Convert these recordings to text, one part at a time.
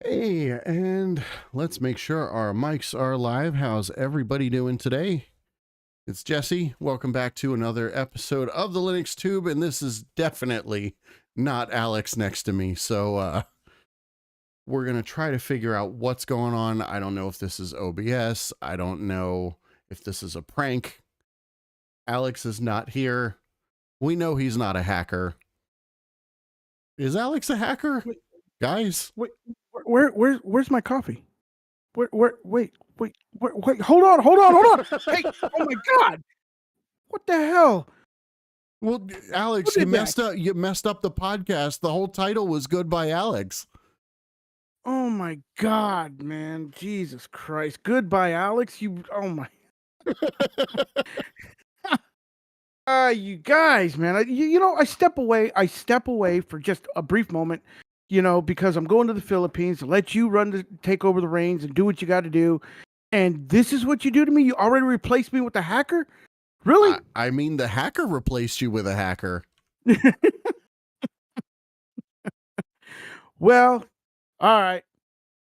Hey, and let's make sure our mics are live. How's everybody doing today? It's Jesse. Welcome back to another episode of the Linux Tube, and this is definitely not Alex next to me. So we're going to try to figure out what's going on. I don't know if this is OBS. I don't know if this is a prank. Alex is not here. We know he's not a hacker. Is Alex a hacker? Wait, Guys? wait, where's my coffee? Wait, hold on. Hey, oh my God, what the hell? Well, Alex, Who you did that? messed up. You messed up the podcast. The whole title was "Goodbye, Alex." Oh my God, man, Jesus Christ! Goodbye, Alex. Oh my, you guys, man. I step away. I step away for just a brief moment, because I'm going to the Philippines to let you take over the reins and do what you got to do. And this is what you do to me. You already replaced me with the hacker. Really? I mean, the hacker replaced you with a hacker. Well, all right.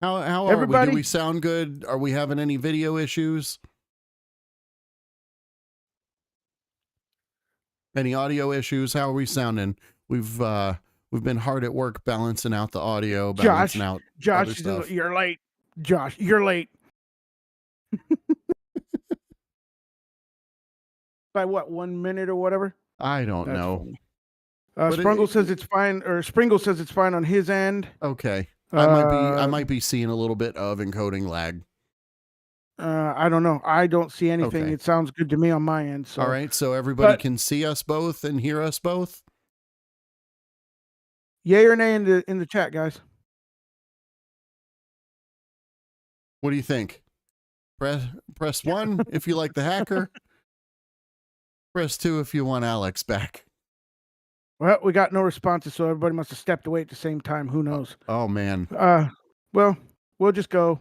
How are we? Do Everybody, we sound good? Are we having any video issues? Any audio issues? How are we sounding? We've been hard at work balancing out the audio, balancing out other Josh stuff. you're late. Josh, you're late. By what, 1 minute or whatever? I don't That's know. funny. But Sprungle says it's fine, or Springle says it's fine on his end. Okay. I might be seeing a little bit of encoding lag. I don't know. I don't see anything. Okay. It sounds good to me on my end. So All right, so everybody can see us both and hear us both? Yay or nay in the chat, guys. What do you think? Press 1 if you like the hacker. Press 2 if you want Alex back. Well, we got no responses, so everybody must have stepped away at the same time. Who knows? Oh man. Well, we'll just go.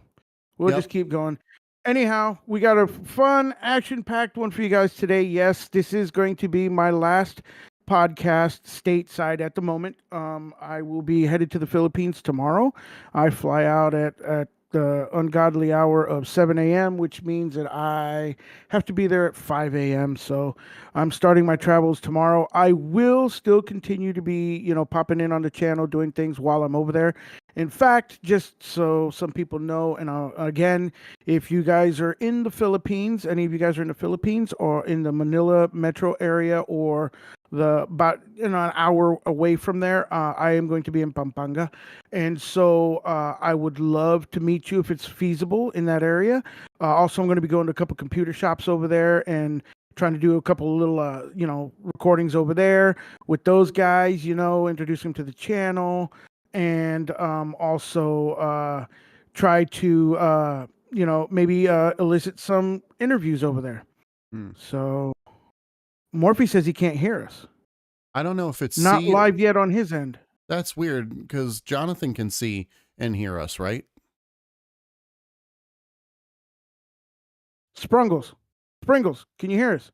We'll just keep going. Anyhow, we got a fun, action-packed one for you guys today. Yes, this is going to be my last podcast stateside at the moment. I will be headed to the Philippines tomorrow. I fly out at the ungodly hour of 7 a.m., which means that I have to be there at 5 a.m. So I'm starting my travels tomorrow. I will still continue to be, popping in on the channel, doing things while I'm over there. In fact, just so some people know, and again, if you guys are in the Philippines, any of you guys are in the Philippines or in the Manila metro area or about an hour away from there, I am going to be in Pampanga, and so I would love to meet you if it's feasible in that area. Also, I'm going to be going to a couple computer shops over there and trying to do a couple little recordings over there with those guys. Introduce them to the channel, and also try to maybe elicit some interviews over there. So Morphe says he can't hear us. I don't know if it's not live yet on his end. That's weird because Jonathan can see and hear us, right? Springles, can you hear us?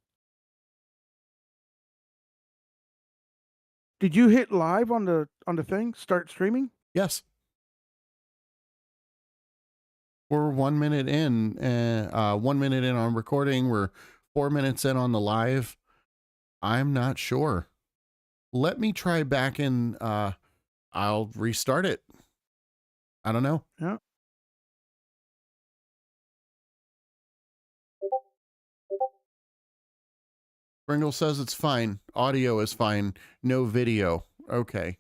Did you hit live on the thing? Start streaming? Yes. We're 1 minute in, 1 minute in on recording. We're 4 minutes in on the live. I'm not sure. Let me try back in. I'll restart it. I don't know. Yeah. Pringle says it's fine. Audio is fine. No video. Okay.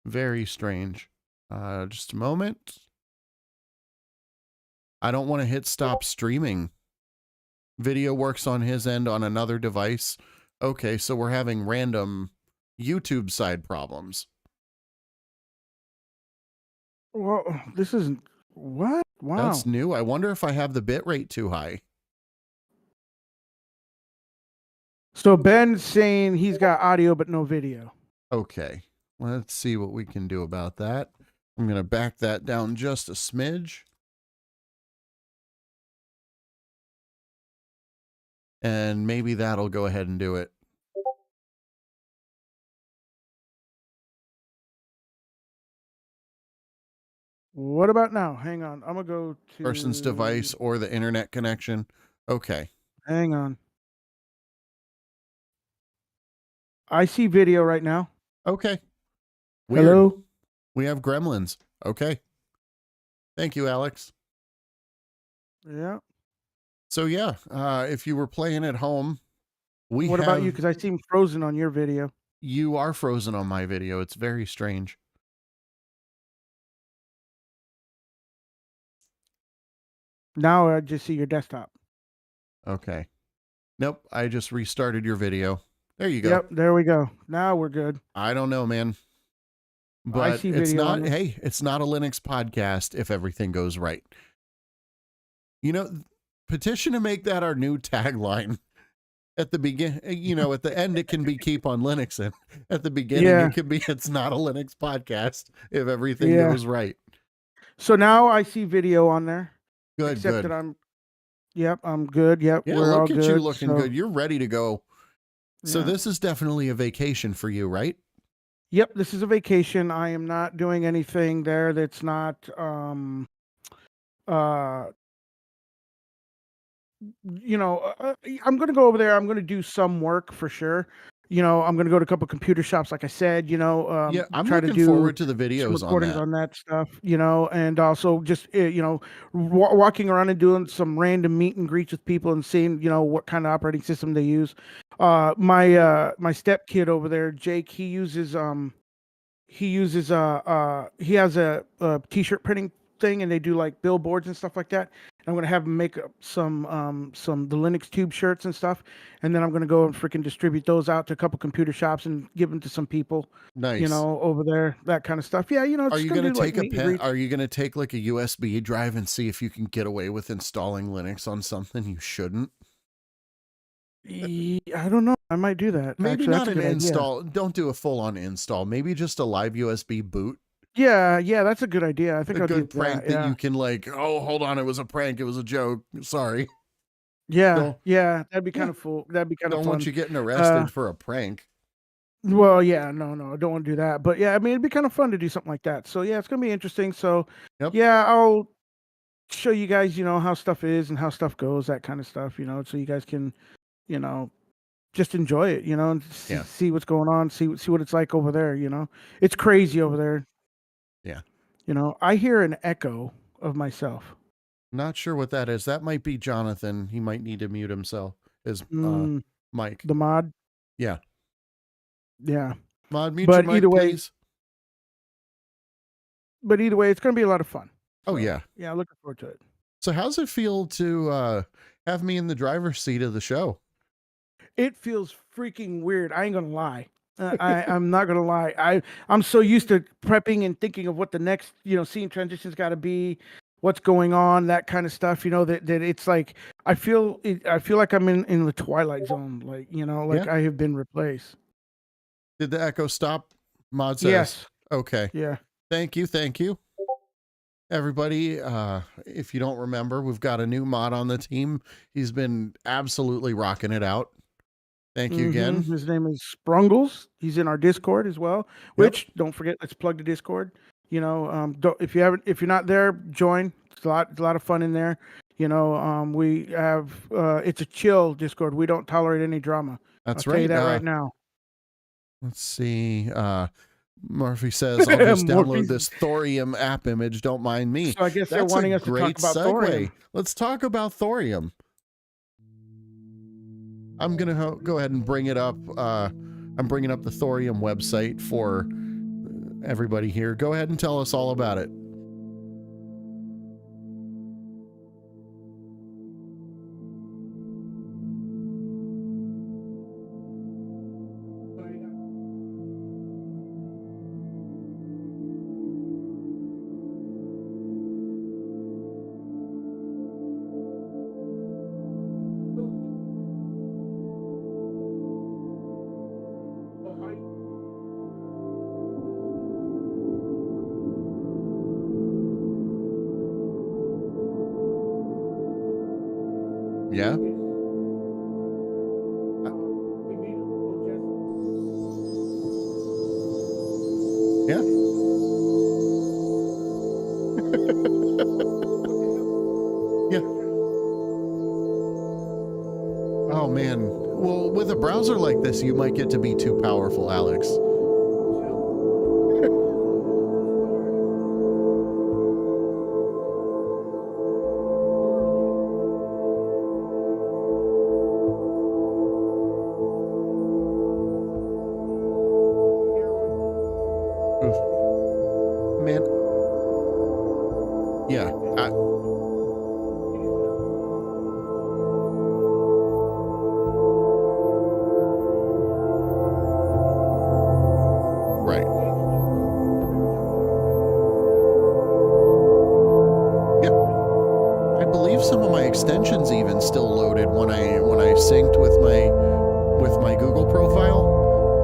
Very strange. Just a moment. I don't want to hit stop streaming. Video works on his end on another device. Okay, so we're having random YouTube side problems. Well, this isn't what? Wow. That's new. I wonder if I have the bit rate too high. So Ben's saying he's got audio but no video. Okay, let's see what we can do about that. I'm going to back that down just a smidge. And maybe that'll go ahead and do it. What about now? Hang on. I'm gonna go Person's to. device or the internet connection. Okay. Hang on. I see video right now. Okay. Weird. Hello. We have gremlins. Okay. Thank you, Alex. Yeah. So yeah, if you were playing at home, What about you? Because I seem frozen on your video. you are frozen on my video. It's very strange. Now I just see your desktop. Okay. Nope. I just restarted your video. There you go. Yep. There we go. Now we're good. I don't know, man. I But see it's video on not, it. hey, it's not a Linux podcast if everything goes right. You know, petition to make that our new tagline. At the begin, you know, at the end, it can be keep on Linux. And at the beginning, Yeah. it can be it's not a Linux podcast if everything Yeah. goes right. So now I see video on there. Good, Except good. that I'm good. Yep. Yeah, We're all look at good. you looking So, good. You're ready to go. So yeah. this is definitely a vacation for you, right? Yep. This is a vacation. I am not doing anything there that's not, uh, I'm going to go over there. I'm going to do some work for sure. I'm going to go to a couple computer shops, like I said, Yeah, I'm try to looking do forward to the some videos on recordings that. on that stuff, and also just, walking around and doing some random meet and greets with people and seeing, what kind of operating system they use. My step kid over there, Jake, he has a t-shirt printing thing, and they do like billboards and stuff like that. And I'm gonna have him make up some the Linux Tube shirts and stuff, and then I'm gonna go and freaking distribute those out to a couple computer shops and give them to some people, Nice. over there, that kind of stuff. Yeah, it's Are you gonna going do to like take a meet and pen? greets. Are you going to take like a USB drive and see if you can get away with installing Linux on something you shouldn't? I don't know. I might do that. Maybe Actually, not that's a an good idea. install. Don't do a full on install. Maybe just a live USB boot. Yeah, that's a good idea. I think A I'll do good prank that. that Yeah. you can like, oh, hold on, it was a prank. It was a joke. Sorry. Yeah, Don't, that'd be kind of cool. That'd be kind of don't fun. want you getting arrested for a prank. Well, yeah, no, I don't want to do that. But yeah, I mean, it'd be kind of fun to do something like that. So yeah, it's gonna be interesting. So Yep. yeah, I'll show you guys, how stuff is and how stuff goes, that kind of stuff, so you guys can, just enjoy it, and Yeah. see what's going on, see what it's like over there. It's crazy over there. Yeah. I hear an echo of myself. Not sure what that is. That might be Jonathan. He might need to mute himself. His mic. The mod. Yeah. Yeah. Mod, mute But your mic, either way, please. it's gonna be a lot of fun. Oh, So, yeah. Yeah, looking forward to it. So how's it feel to have me in the driver's seat of the show? It feels freaking weird. I ain't gonna lie. I'm not gonna lie. I'm so used to prepping and thinking of what the next scene transition's got to be, what's going on, that kind of stuff. That it's like I feel like I'm in the Twilight Zone. Like Yeah. I have been replaced. Did the echo stop? Mod says. Yes. Okay. Yeah. Thank you. Everybody, if you don't remember, we've got a new mod on the team. He's been absolutely rocking it out. Thank you again. His name is Sprungles. He's in our Discord as well. Which don't forget, let's plug the Discord. If you're not there, join. It's a lot of fun in there. We have it's a chill Discord. We don't tolerate any drama. That's I'll right. tell you that right now. Let's see. Murphy says, I'll just download this Thorium app image. Don't mind me. So I guess they're That's wanting a us to talk great about segue. Thorium. Let's talk about Thorium. I'm going to go ahead and bring it up. I'm bringing up the Thorium website for everybody here. Go ahead and tell us all about it. Yeah. Yeah. this, you might get to be too powerful, Alex. Man. Yeah. Right. Yep. I believe some of my extensions even still loaded when I synced with my Google profile.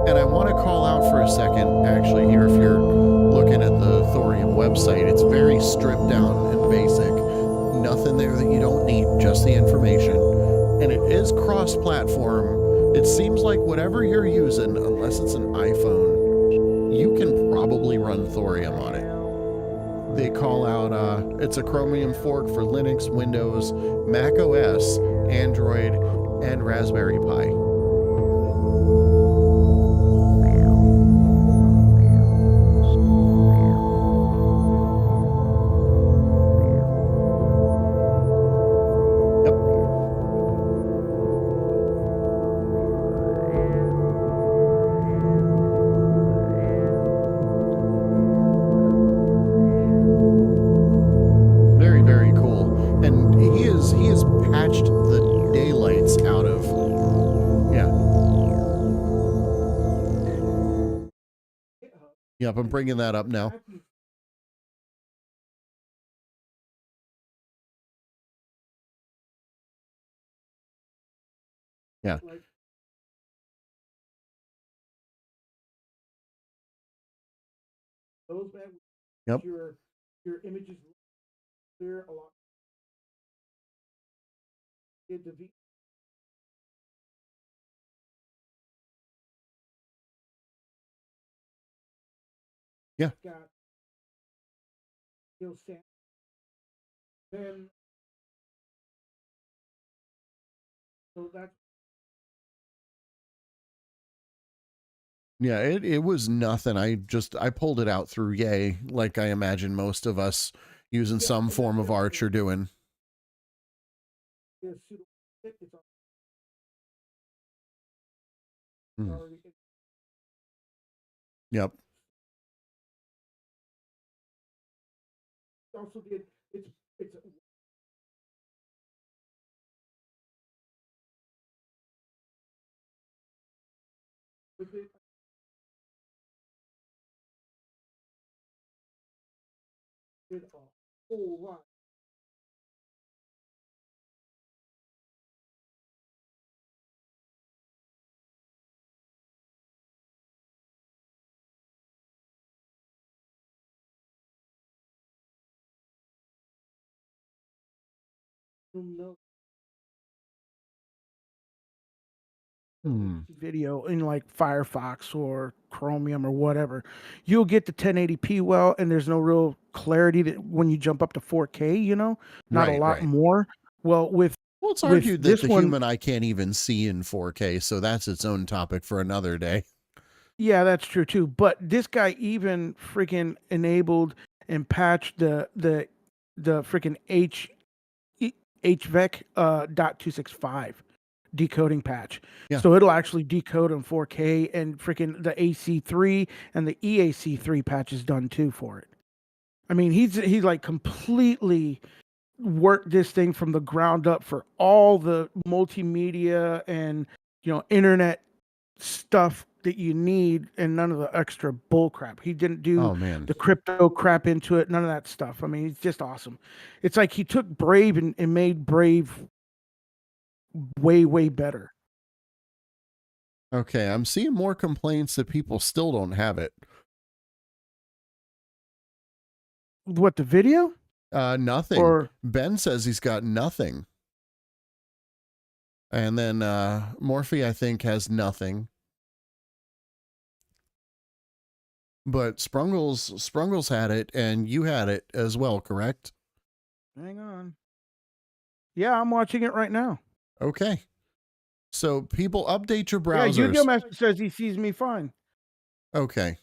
And I want to call out for a second, actually, here, if you're looking at the Thorium website, it's very stripped down and basic. Nothing there that you don't need, just the information. And it is cross-platform. It seems like whatever you're using, unless it's an iPhone, you can probably run Thorium on it. They call out, it's a Chromium fork for Linux, Windows, Mac OS, Android, and Raspberry Pi. Yep, I'm bringing that up now. Yeah. Yep. Your images clear a lot. Yeah. Then so that's yeah, it was nothing. I pulled it out through Yay, like I imagine most of us using some form of Arch are doing. Yep. Also did it's with it. Did a whole lot. No. Video in like Firefox or Chromium or whatever, you'll get the 1080p well, and there's no real clarity that when you jump up to 4K, you know, not a lot more. Well, it's argued that the human eye can't even see in 4K, so that's its own topic for another day. Yeah, that's true too. But this guy even freaking enabled and patched the freaking HVEC .265 decoding patch. Yeah. So it'll actually decode in 4K, and freaking the AC3 and the EAC3 patch is done too for it. I mean, he's like completely worked this thing from the ground up for all the multimedia and, you know, internet stuff that you need, and none of the extra bull crap. He didn't do the crypto crap into it, none of that stuff. I mean, it's just awesome. It's like he took Brave and made Brave way better. Okay, I'm seeing more complaints that people still don't have it. What, the video? Nothing. Or Ben says he's got nothing. And then Morphe, I think, has nothing. But Sprungles had it, and you had it as well, correct? Hang on. Yeah, I'm watching it right now. Okay. So people update your Yeah, Yu-Gi-Oh! browsers. Master says he sees me fine. Okay.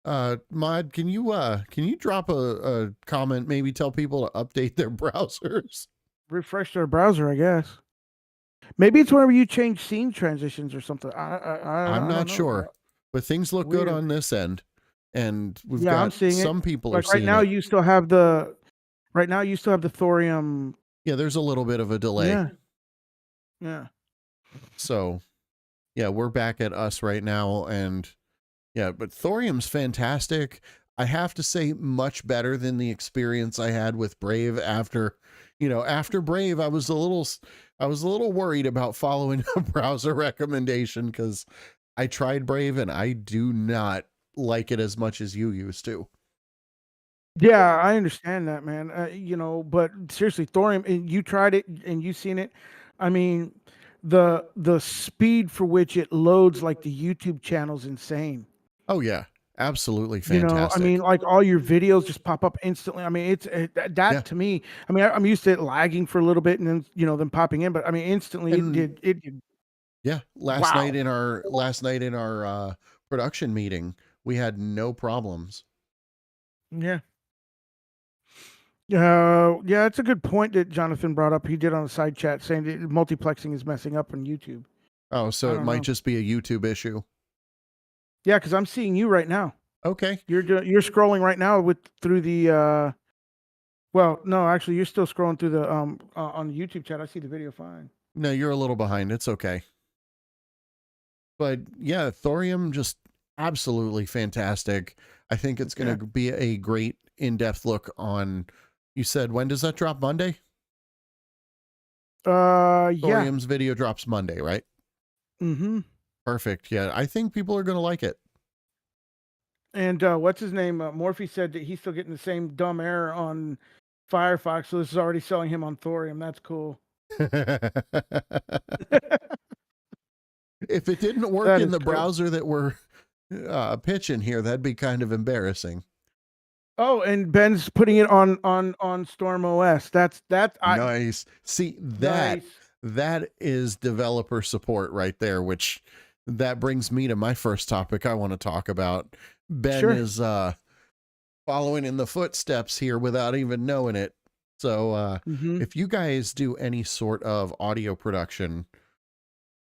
Mod, can you drop a comment, maybe tell people to update their browsers? Refresh their browser, I guess. Maybe it's whenever you change scene transitions or something. I'm I don't not know. sure, but things look good Weird. on this end, and we've Yeah, I'm got seeing it. some people are Like right seeing now, it. you still have the thorium. Yeah, there's a little bit of a delay. Yeah. Yeah. So, yeah, we're back at us right now, and yeah, but Thorium's fantastic. I have to say, much better than the experience I had with Brave. After Brave, I was a little worried about following a browser recommendation because I tried Brave and I do not like it as much as you used to. Yeah, I understand that, man. But seriously, thorium, and you tried it and you seen it. I mean, the speed for which it loads like the YouTube channel's insane. Oh yeah, absolutely I mean, fantastic. like all your videos just pop up instantly. I mean, Yeah, that to me. I mean, I'm used to it lagging for a little bit and then then popping in, but I mean, instantly and it did. yeah, Wow. last night in our production meeting, we had no problems. Yeah. Yeah, it's a good point that Jonathan brought up. He did on the side chat saying that multiplexing is messing up on YouTube. Oh, so I it don't might know. just be a YouTube issue. Yeah, because I'm seeing you right now. Okay. You're scrolling right now through the. Well, no, actually, you're still scrolling through the on the YouTube chat. I see the video fine. No, you're a little behind. It's okay. But yeah, Thorium just absolutely fantastic. I think it's going to be a great in-depth look on. You said, when does that drop? Monday? Yeah. Thorium's video drops Monday, right? Mm-hmm. Perfect. Yeah, I think people are going to like it. And what's his name? Morphe said that he's still getting the same dumb error on Firefox, so this is already selling him on Thorium. That's cool. If it didn't work That in is the cool. browser that we're pitching here, that'd be kind of embarrassing. Oh, and Ben's putting it on Storm OS. That's Nice. See, nice. that is developer support right there, which that brings me to my first topic I want to talk about. Ben is following in the footsteps here without even knowing it. So if you guys do any sort of audio production,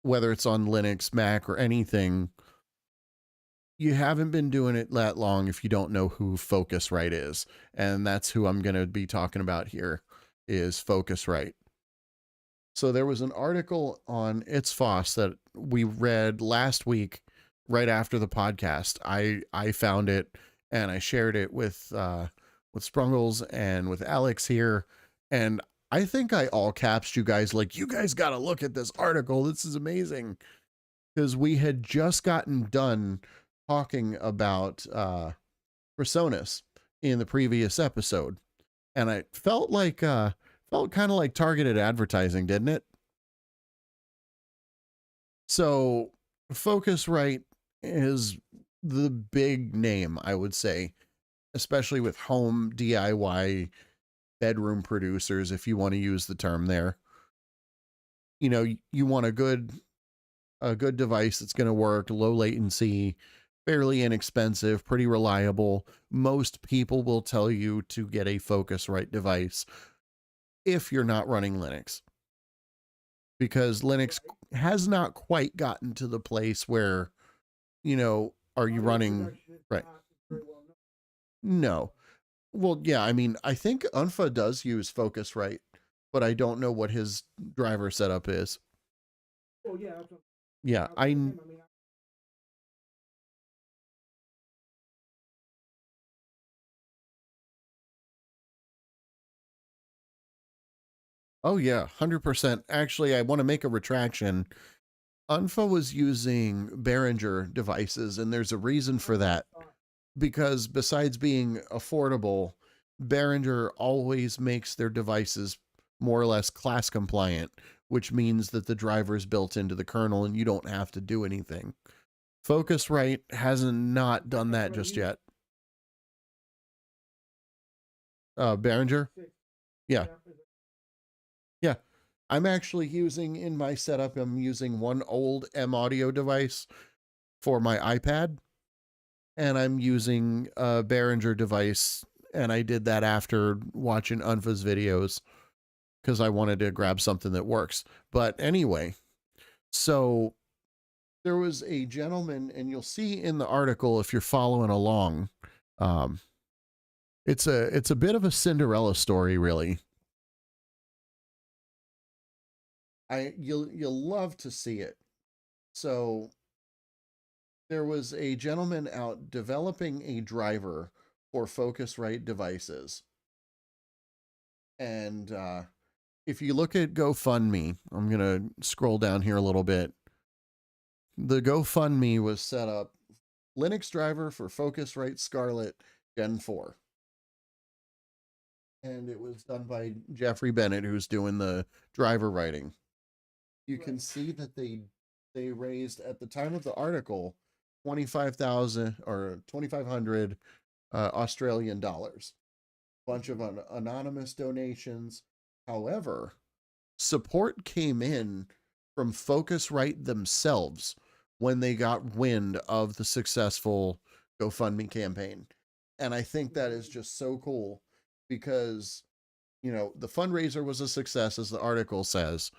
whether it's on Linux, Mac, or anything, you haven't been doing it that long if you don't know who Focusrite is. And that's who I'm going to be talking about here, is Focusrite. So there was an article on It's Foss that we read last week right after the podcast. I found it and I shared it with Sprungles and with Alex here. And I think I all caps you guys, like, you guys got to look at this article. This is amazing. Because we had just gotten done talking about Personas in the previous episode. And I felt kind of like targeted advertising, didn't it? So Focusrite is the big name, I would say, especially with home DIY bedroom producers, if you want to use the term there. You want a good device that's going to work, low latency, fairly inexpensive, pretty reliable. Most people will tell you to get a Focusrite device if you're not running Linux, because Linux has not quite gotten to the place where, are you running right? No. Well, yeah, I mean, I think Unfa does use Focusrite, but I don't know what his driver setup is. Oh yeah. Yeah, oh yeah, 100%. Actually, I want to make a retraction. Unfa was using Behringer devices, and there's a reason for that. Because besides being affordable, Behringer always makes their devices more or less class compliant, which means that the driver is built into the kernel and you don't have to do anything. Focusrite hasn't not done that just yet. Behringer? Yeah. Yeah. I'm actually using in my setup, I'm using one old M audio device for my iPad, and I'm using a Behringer device. And I did that after watching Unfa's videos because I wanted to grab something that works. But anyway, so there was a gentleman, and you'll see in the article if you're following along. It's a bit of a Cinderella story, really. You'll love to see it. So there was a gentleman out developing a driver for Focusrite devices. And if you look at GoFundMe, I'm going to scroll down here a little bit. The GoFundMe was set up Linux driver for Focusrite Scarlett Gen 4. And it was done by Jeffrey Bennett, who's doing the driver writing. You can see that they raised, at the time of the article, 25,000 or 2,500 Australian dollars. Bunch of anonymous donations. However, support came in from Focusrite themselves when they got wind of the successful GoFundMe campaign. And I think that is just so cool because, you know, the fundraiser was a success, as the article says,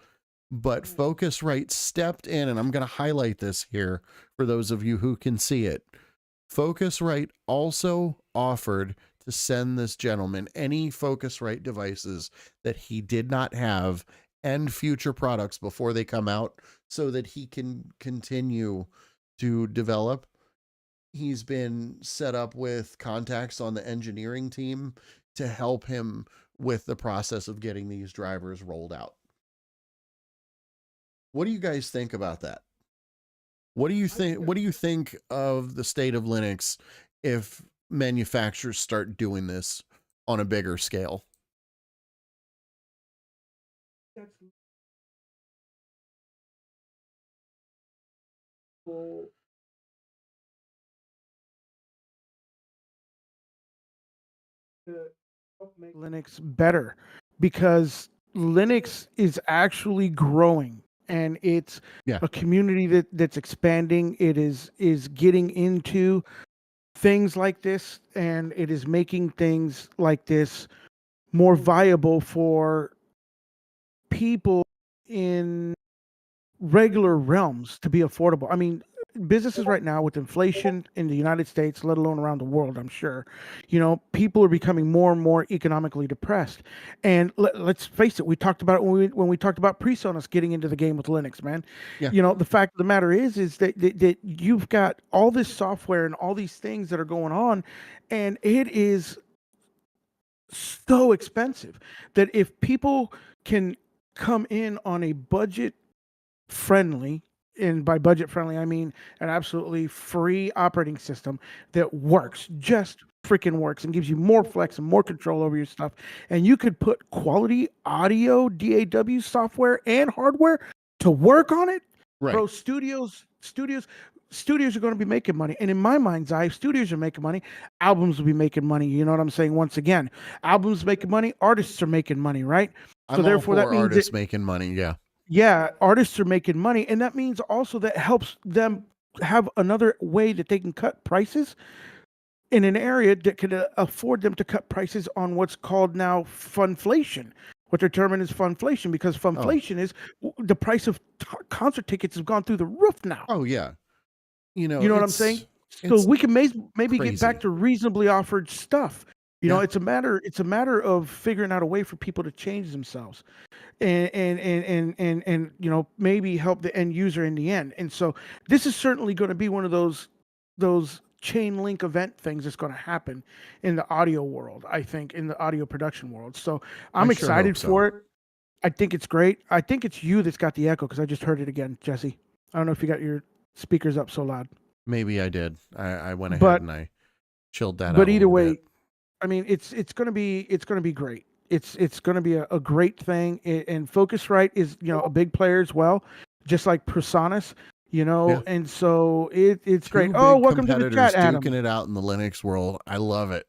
but Focusrite stepped in, and I'm going to highlight this here for those of you who can see it. Focusrite also offered to send this gentleman any Focusrite devices that he did not have and future products before they come out so that he can continue to develop. He's been set up with contacts on the engineering team to help him with the process of getting these drivers rolled out. What do you guys think about that? What do you think of the state of Linux if manufacturers start doing this on a bigger scale? Make Linux better, because Linux is actually growing, and it's a community that's expanding. It is getting into things like this, and it is making things like this more viable for people in regular realms to be affordable. I mean, businesses right now with inflation in the United States, let alone around the world, I'm sure, you know, people are becoming more and more economically depressed. And let's face it, we talked about it when we talked about PreSonus getting into the game with Linux, man. Yeah. You know, the fact of the matter is that you've got all this software and all these things that are going on, and it is so expensive that if people can come in on a budget friendly, and by budget friendly I mean an absolutely free operating system that works, just freaking works, and gives you more flex and more control over your stuff, and you could put quality audio DAW software and hardware to work on it, right? Bro, studios are going to be making money, and in my mind's eye, studios are making money, albums will be making money. You know what I'm saying? Once again, albums making money, artists are making money, right? So therefore that means artists making money. Yeah, artists are making money, and that means also that helps them have another way that they can cut prices in an area that can afford them to cut prices on what's called now funflation. What they're terming is funflation, because funflation is the price of concert tickets has gone through the roof now. Oh yeah, you know what I'm saying? So we can maybe get back to reasonably offered stuff. You know, it's a matter of figuring out a way for people to change themselves, and you know, maybe help the end user in the end. And so this is certainly going to be one of those chain link event things that's going to happen in the audio world, I think, in the audio production world. So I'm excited for it. I think it's great. I think it's you that's got the echo, because I just heard it again, Jesse. I don't know if you got your speakers up so loud. Maybe I did. I went ahead and I chilled that out. But either way, I mean, it's going to be great. It's going to be a great thing. And Focusrite is, you know, a big player as well, just like PreSonus, you know. And so it's great. Oh, welcome to the chat, Adam. Duking it out in the Linux world. I love it.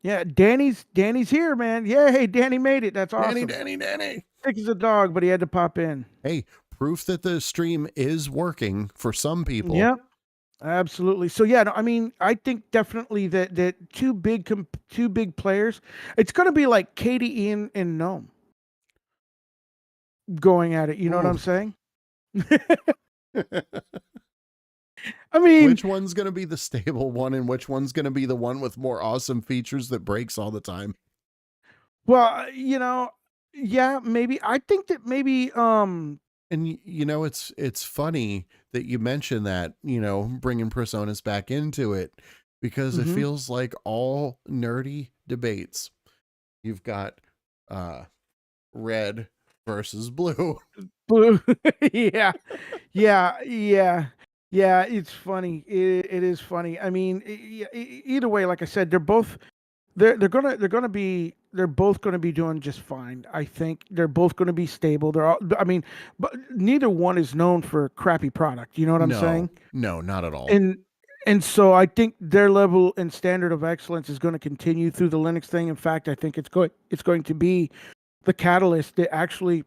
Yeah, Danny's here, man. Yeah, hey, Danny made it. That's awesome. Danny. Sick as a dog, but he had to pop in. Hey, proof that the stream is working for some people. Yeah, absolutely. So yeah, no, I mean, I think definitely that two big players. It's going to be like Katie and Gnome going at it. You know what I'm Oof. saying? I mean, Which one's going to be the stable one and which one's going to be the one with more awesome features that breaks all the time? well, yeah, maybe. I think that maybe And it's funny that you mentioned that, bringing personas back into it, because it mhm. feels like all nerdy debates. You've got red versus blue. Blue. Yeah. Yeah, it's funny. It is funny. I mean, either way, like I said, they're both gonna be doing just fine. I think they're both gonna be stable. They're all. I mean, but neither one is known for a crappy product. You know what I'm saying? No, not at all. And so I think their level and standard of excellence is going to continue through the Linux thing. In fact, I think it's going to be the catalyst that actually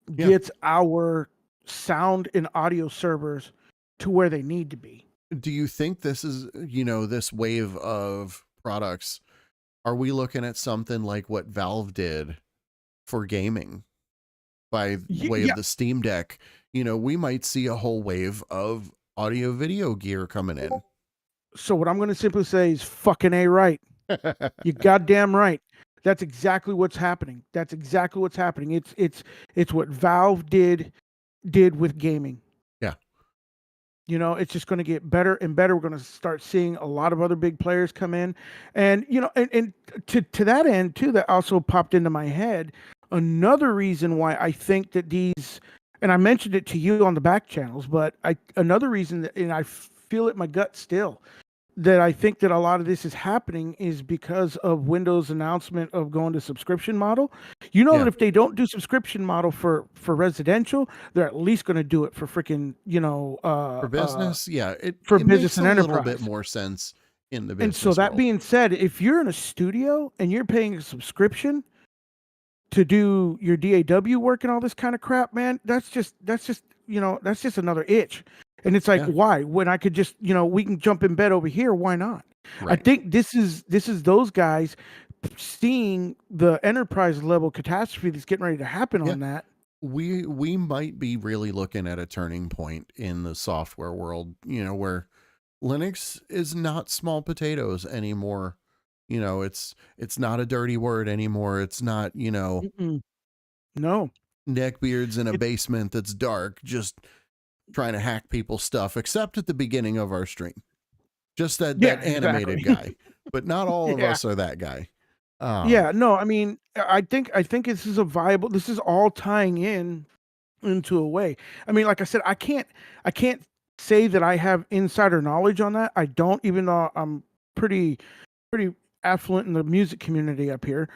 Yeah. gets our sound and audio servers to where they need to be. Do you think this is, this wave of products? Are we looking at something like what Valve did for gaming by way Yeah. of the Steam Deck? We might see a whole wave of audio video gear coming in. So what I'm going to simply say is fucking A right. You goddamn right. That's exactly what's happening. That's exactly what's happening. It's what Valve did with gaming. Yeah. It's just going to get better and better. We're going to start seeing a lot of other big players come in. And, and to that end, too, that also popped into my head. Another reason why I think that these, and I mentioned it to you on the back channels, but another reason that, and I feel it in my gut still, that I think that a lot of this is happening is because of Windows' announcement of going to subscription model. That if they don't do subscription model for residential, they're at least going to do it for freaking for business. Yeah, it business makes and a enterprise. little bit more sense in the business. And so that world. being said, if you're in a studio and you're paying a subscription to do your DAW work and all this kind of crap, man, that's just another itch. And it's like, why? When I could just, we can jump in bed over here. Why not? Right. I think this is those guys seeing the enterprise level catastrophe that's getting ready to happen on that. We might be really looking at a turning point in the software world, where Linux is not small potatoes anymore. It's not a dirty word anymore. It's not, no neckbeards in a basement that's dark, just trying to hack people's stuff, except at the beginning of our stream. Just that animated guy. But not all of us are that guy. No, I mean, I think this is all tying into a way. I mean, like I said, I can't say that I have insider knowledge on that. I don't, even though I'm pretty affluent in the music community up here.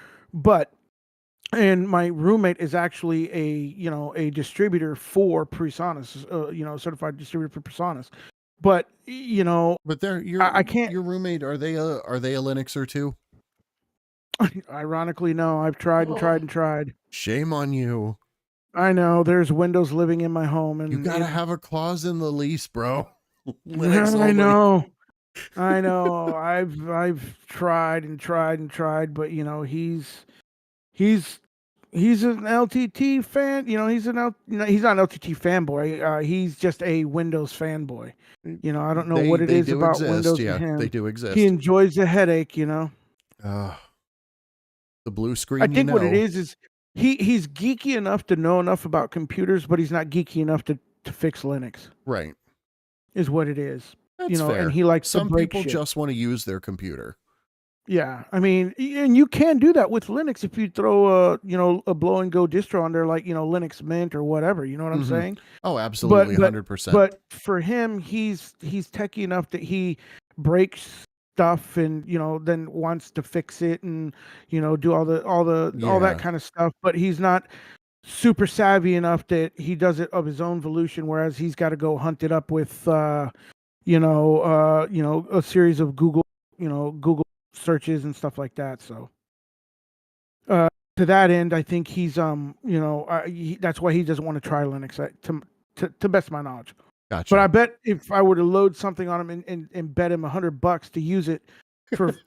And my roommate is actually a distributor for PreSonus, certified distributor for PreSonus. But I can't. Your roommate, are they a Linuxer too? Ironically, no. I've tried and tried and tried. Shame on you. I know there's Windows living in my home, and you gotta have a clause in the lease, bro. I know. I've tried and tried and tried, but he's an LTT fan. He's not an LTT fanboy. He's just a Windows fanboy. I don't know what it is about Windows. Yeah, to him. They do exist. He enjoys the headache. The blue screen. I think what it is he's geeky enough to know enough about computers, but he's not geeky enough to fix Linux. Right. Is what it is. That's fair. And he likes some to break people shit. just want to use their computer. Yeah, I mean, and you can do that with Linux if you throw a blow and go distro on there, like Linux Mint or whatever. You know what I'm saying? Oh, absolutely, 100%. But for him, he's techie enough that he breaks stuff and then wants to fix it and do all that kind of stuff. But he's not super savvy enough that he does it of his own volition. Whereas he's got to go hunt it up with a series of Google searches and stuff like that. So to that end, I think he's that's why he doesn't want to try Linux, to best of my knowledge. But I Gotcha. bet if I were to load something on him and bet him $100 to use it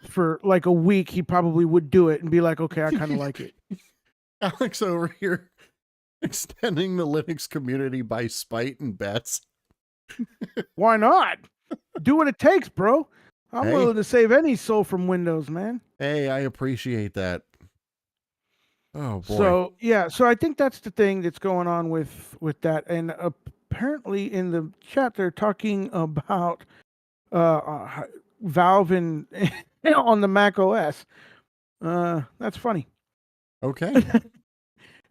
for like a week, he probably would do it and be like, okay, I kind of like it. Alex over here extending the Linux community by spite and bets. Why not? Do what it takes, bro. I'm Hey. willing to save any soul from Windows, man. Hey, I appreciate that. Oh boy. So yeah, so I think that's the thing that's going on with that. And apparently in the chat they're talking about Valve and on the Mac OS. That's funny. Okay.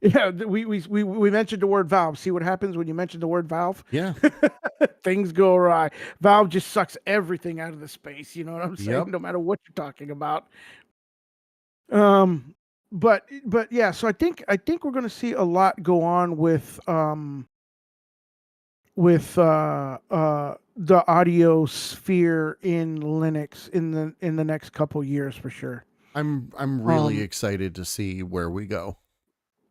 Yeah, we mentioned the word Valve. See what happens when you mention the word Valve? Yeah. Things go awry. Valve just sucks everything out of the space. You know what I'm saying? Yep. No matter what you're talking about. But yeah. So I think we're going to see a lot go on with the audio sphere in Linux in the next couple years for sure. I'm really excited to see where we go.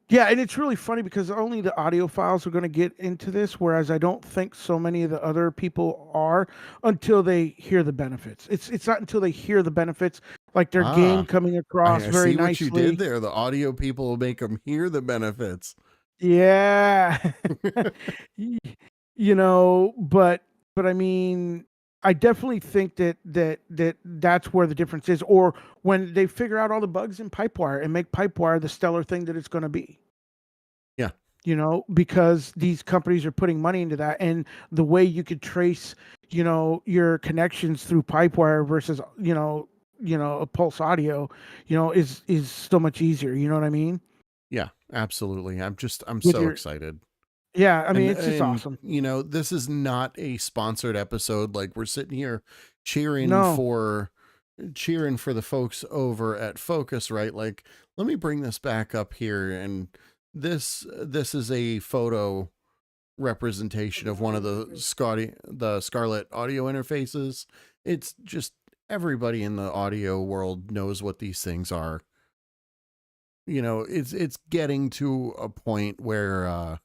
Yeah, and it's really funny because only the audiophiles are going to get into this, whereas I don't think so many of the other people are until they hear the benefits. It's not until they hear the benefits, like their game coming across I very see nicely. what you did there. The audio people will make them hear the benefits. Yeah. But I mean, I definitely think that's where the difference is, or when they figure out all the bugs in Pipewire and make Pipewire the stellar thing that it's going to be. Yeah. Because these companies are putting money into that, and the way you could trace, your connections through Pipewire versus, a Pulse Audio, is so much easier. You know what I mean? Yeah, absolutely. I'm so excited. Yeah, I mean, it's just awesome. This is not a sponsored episode. Like, we're sitting here cheering for the folks over at Focusrite. Like, let me bring this back up here. And this is a photo representation of one of the Scarlett audio interfaces. It's just everybody in the audio world knows what these things are. It's getting to a point where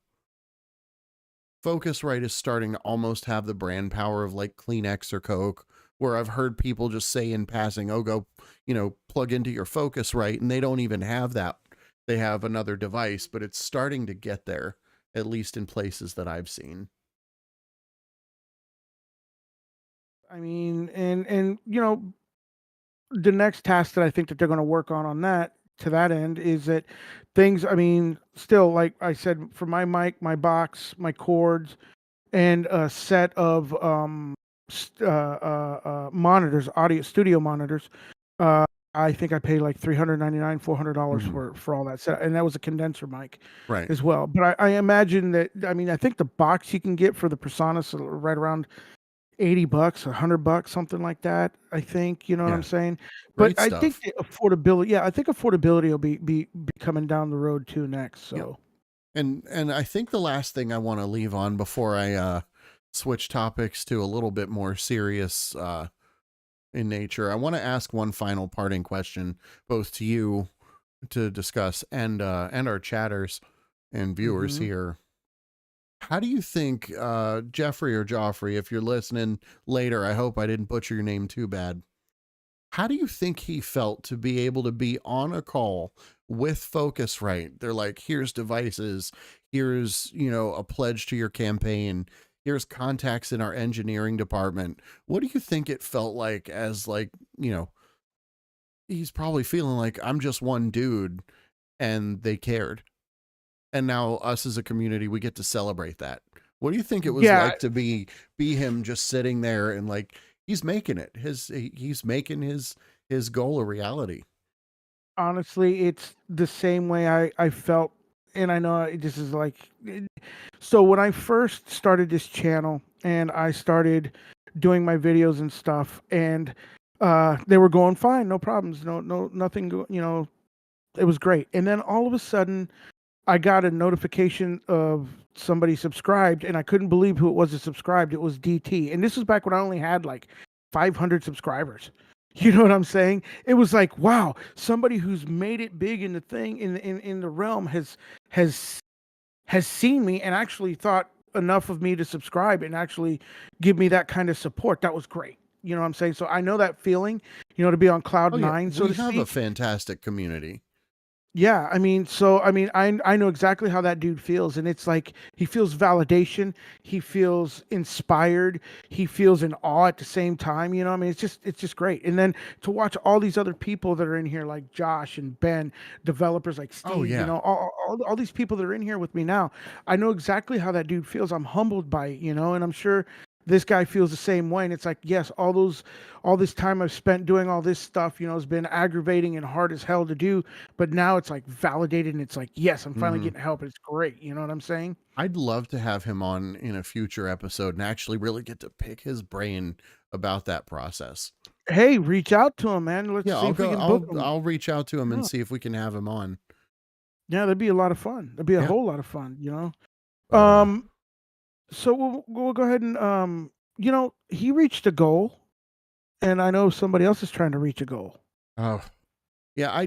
Focusrite is starting to almost have the brand power of like Kleenex or Coke, where I've heard people just say in passing, oh, go, plug into your Focusrite, and they don't even have that. They have another device, but it's starting to get there, at least in places that I've seen. I mean, and the next task that I think that they're going to work on that, to that end, is that things, I mean, still, like I said, for my mic, my box, my cords, and a set of monitors, audio studio monitors, I think I paid like $399, $400 for all that set, and that was a condenser mic, right, as well. But I imagine that, I mean, I think the box you can get for the Personas right around $80, $100, something like that. I think, you know what I'm saying? But I think the affordability, I think affordability will be coming down the road too next. So, and I think the last thing I want to leave on before I switch topics to a little bit more serious in nature, I want to ask one final parting question, both to you to discuss and our chatters and viewers here. How do you think, Jeffrey or Joffrey, if you're listening later, I hope I didn't butcher your name too bad. How do you think he felt to be able to be on a call with Focusrite? They're like, here's devices, here's, a pledge to your campaign, here's contacts in our engineering department. What do you think it felt like as like, he's probably feeling like I'm just one dude and they cared. And now us as a community, we get to celebrate that. What do you think it was like to be him just sitting there and like, he's making it, he's making his goal a reality? Honestly, it's the same way I felt. And I know this is like, so when I first started this channel and I started doing my videos and stuff, and they were going fine, no problems, nothing, it was great. And then all of a sudden I got a notification of somebody subscribed, and I couldn't believe who it was that subscribed. It was DT. And this was back when I only had like 500 subscribers. You know what I'm saying? It was like, wow, somebody who's made it big in the thing in the realm has has seen me and actually thought enough of me to subscribe and actually give me that kind of support. That was great. You know what I'm saying? So I know that feeling, to be on cloud Oh yeah, nine, so we to have a speak. fantastic community. Yeah, I know exactly how that dude feels, and it's like he feels validation, he feels inspired, he feels in awe at the same time. It's just great. And then to watch all these other people that are in here, like Josh and Ben, developers like Oh Steve, yeah. all these people that are in here with me now. I know exactly how that dude feels. I'm humbled by it, and I'm sure this guy feels the same way. And it's like, yes, all this time I've spent doing all this stuff, has been aggravating and hard as hell to do, but now it's like validated and it's like, yes, I'm finally Mhm. getting help. It's great. You know what I'm saying? I'd love to have him on in a future episode and actually really get to pick his brain about that process. Hey, reach out to him, man. Let's Yeah, see I'll if we go. can book him. I'll reach out to him and Yeah. see if we can have him on. Yeah, that'd be a lot of fun. That'd be a Yeah, whole lot of fun. but Um, so we'll go ahead and he reached a goal, and I know somebody else is trying to reach a goal. oh yeah,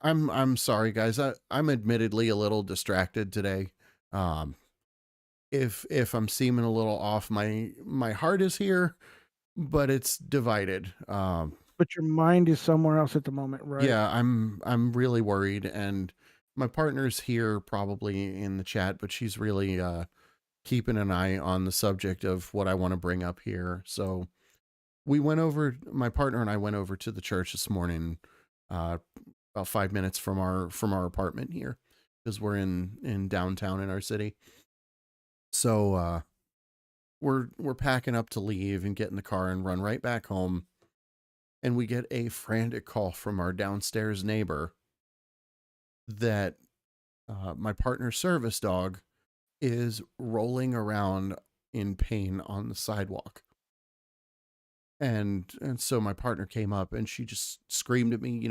I'm sorry guys. I'm admittedly a little distracted today. Um, if I'm seeming a little off, my heart is here, but it's divided. But your mind is somewhere else at the moment, right? Yeah, I'm really worried, and my partner's here probably in the chat, but she's really keeping an eye on the subject of what I want to bring up here. So my partner and I went over to the church this morning, uh, about 5 minutes from our apartment here, because we're in downtown in our city. So we're packing up to leave and get in the car and run right back home, and we get a frantic call from our downstairs neighbor that my partner's service dog is rolling around in pain on the sidewalk. And so my partner came up and she just screamed at me,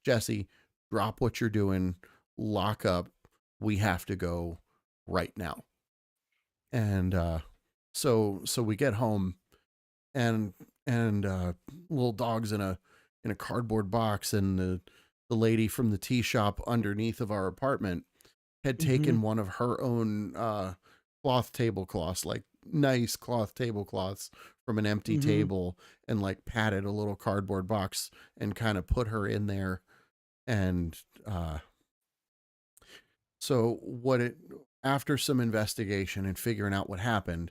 Jesse, drop what you're doing, lock up. We have to go right now. And so we get home, and and little dog's in a cardboard box, and the lady from the tea shop underneath of our apartment had Mm-hmm. taken one of her own cloth tablecloths, like nice cloth tablecloths from an empty Mm-hmm. table, and like patted a little cardboard box and kind of put her in there. And so what it after some investigation and figuring out what happened,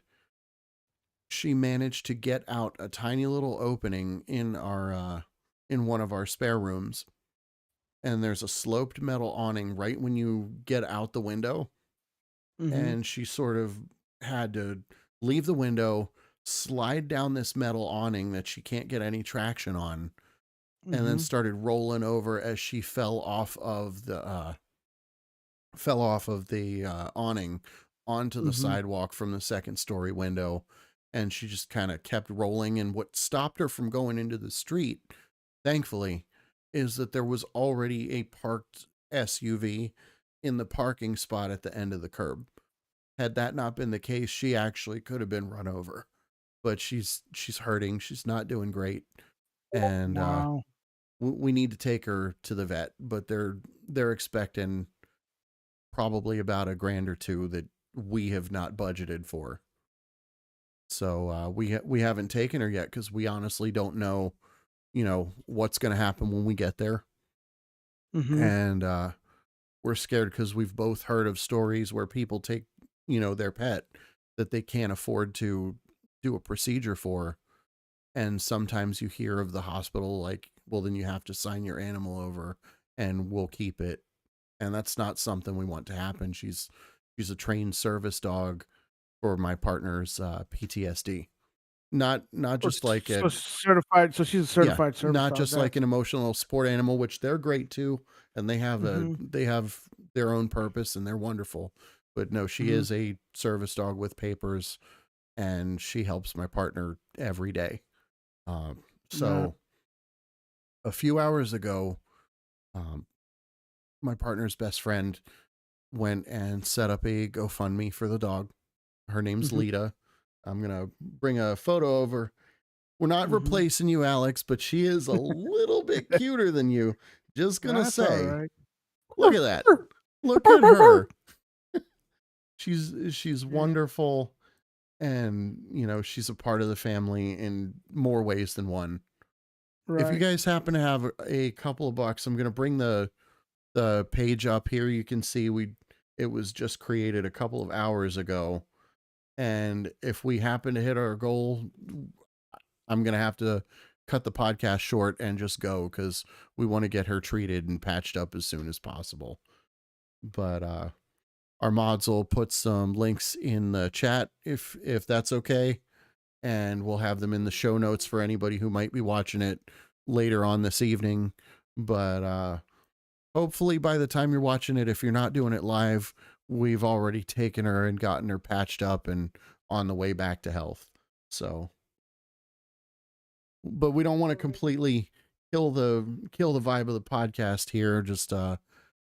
she managed to get out a tiny little opening in one of our spare rooms, and there's a sloped metal awning right when you get out the window, Mm-hmm. and she sort of had to leave the window, slide down this metal awning that she can't get any traction on, and then Mm-hmm. started rolling over as she fell off of the awning onto the Mm-hmm. sidewalk from the second story window. And she just kind of kept rolling. And what stopped her from going into the street, thankfully, is that there was already a parked SUV in the parking spot at the end of the curb. Had that not been the case, she actually could have been run over. But she's hurting. She's not doing great, and Wow. we need to take her to the vet. But they're expecting probably about $1,000 or $2,000 that we have not budgeted for. So we haven't taken her yet because we honestly don't know, what's going to happen when we get there, Mm-hmm. and we're scared because we've both heard of stories where people take, their pet that they can't afford to do a procedure for, and sometimes you hear of the hospital like, well, then you have to sign your animal over, and we'll keep it, and that's not something we want to happen. She's a trained service dog for my partner's PTSD. Not Oh, just like so a certified. So she's a Yeah, certified service not dog. just like That's an emotional support animal, which they're great too, and mm-hmm. they have their own purpose and they're wonderful. But no, she Mm-hmm. is a service dog with papers, and she helps my partner every day. Um, Yeah. so a few hours ago, um, my partner's best friend went and set up a GoFundMe for the dog. Her name's Mm-hmm. Lita. I'm gonna bring a photo over. We're not replacing you, Alex, but she is a little bit cuter than you. Just gonna That's all say. right. Look at that. Look at her. She's wonderful, and she's a part of the family in more ways than one. If you Right. guys happen to have a couple of bucks, I'm gonna bring the page up here. You can see it was just created a couple of hours ago, and if we happen to hit our goal, I'm gonna have to cut the podcast short and just go, because we want to get her treated and patched up as soon as possible. But our mods will put some links in the chat if that's okay, and we'll have them in the show notes for anybody who might be watching it later on this evening. But hopefully by the time you're watching it, if you're not doing it live, we've already taken her and gotten her patched up and on the way back to health. So, but we don't want to completely kill the vibe of the podcast here. Just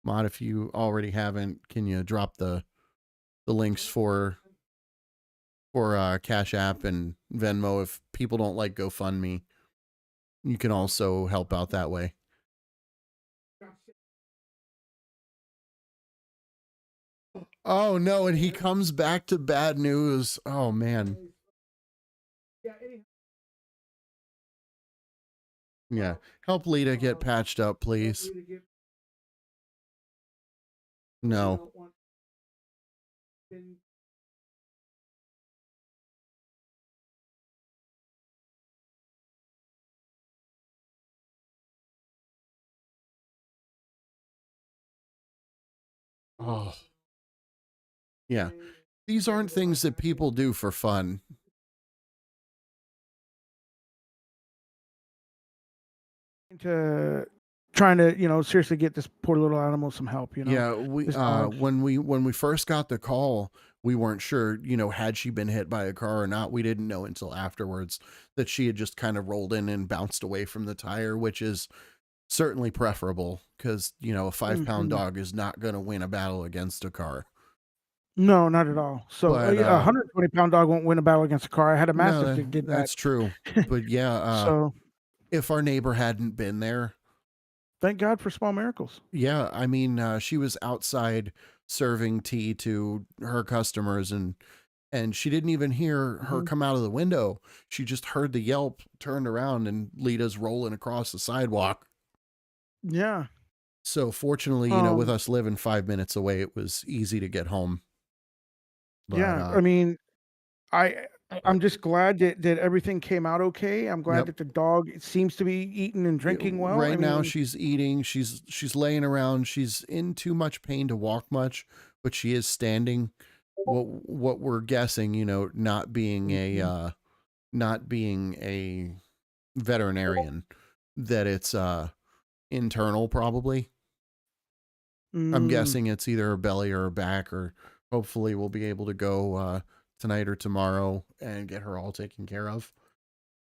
mod, if you already haven't, can you drop the links for Cash App and Venmo? If people don't like GoFundMe, you can also help out that way. Oh no, and he comes back to bad news. Oh man. Yeah, help Lita get patched up, please. No. Oh. Yeah. These aren't things that people do for fun. Trying to seriously get this poor little animal some help. Yeah, when we first got the call, we weren't sure, had she been hit by a car or not. We didn't know until afterwards that she had just kind of rolled in and bounced away from the tire, which is certainly preferable, because a 5-pound dog is not going to win a battle against a car. No, not at all. So But, a 120-pound dog won't win a battle against a car. I had a mastiff that did that. That's true. But yeah, So if our neighbor hadn't been there, thank God for small miracles. yeah, I mean, she was outside serving tea to her customers, and she didn't even hear her come out of the window. She just heard the yelp, turned around, and Lita's rolling across the sidewalk. Yeah. So fortunately, with us living 5 minutes away, it was easy to get home. But, yeah, I mean, I'm just glad that everything came out okay. I'm glad that the dog seems to be eating and drinking well. Right now, she's eating. She's laying around. She's in too much pain to walk much, but she is standing. What we're guessing, not being a veterinarian, that it's internal probably. I'm guessing it's either her belly or her back, or hopefully we'll be able to go tonight or tomorrow and get her all taken care of.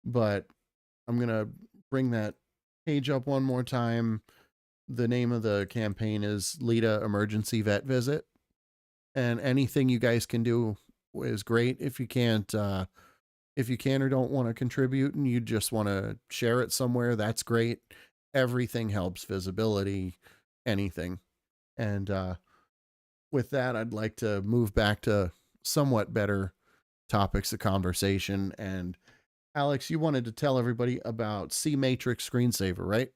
But I'm going to bring that page up one more time. The name of the campaign is Lita Emergency Vet Visit. And anything you guys can do is great. If you can't, if you can or don't want to contribute and you just want to share it somewhere, that's great. Everything helps. Visibility, anything. And with that, I'd like to move back to somewhat better topics of conversation. And Alex, you wanted to tell everybody about CMatrix Screensaver, right?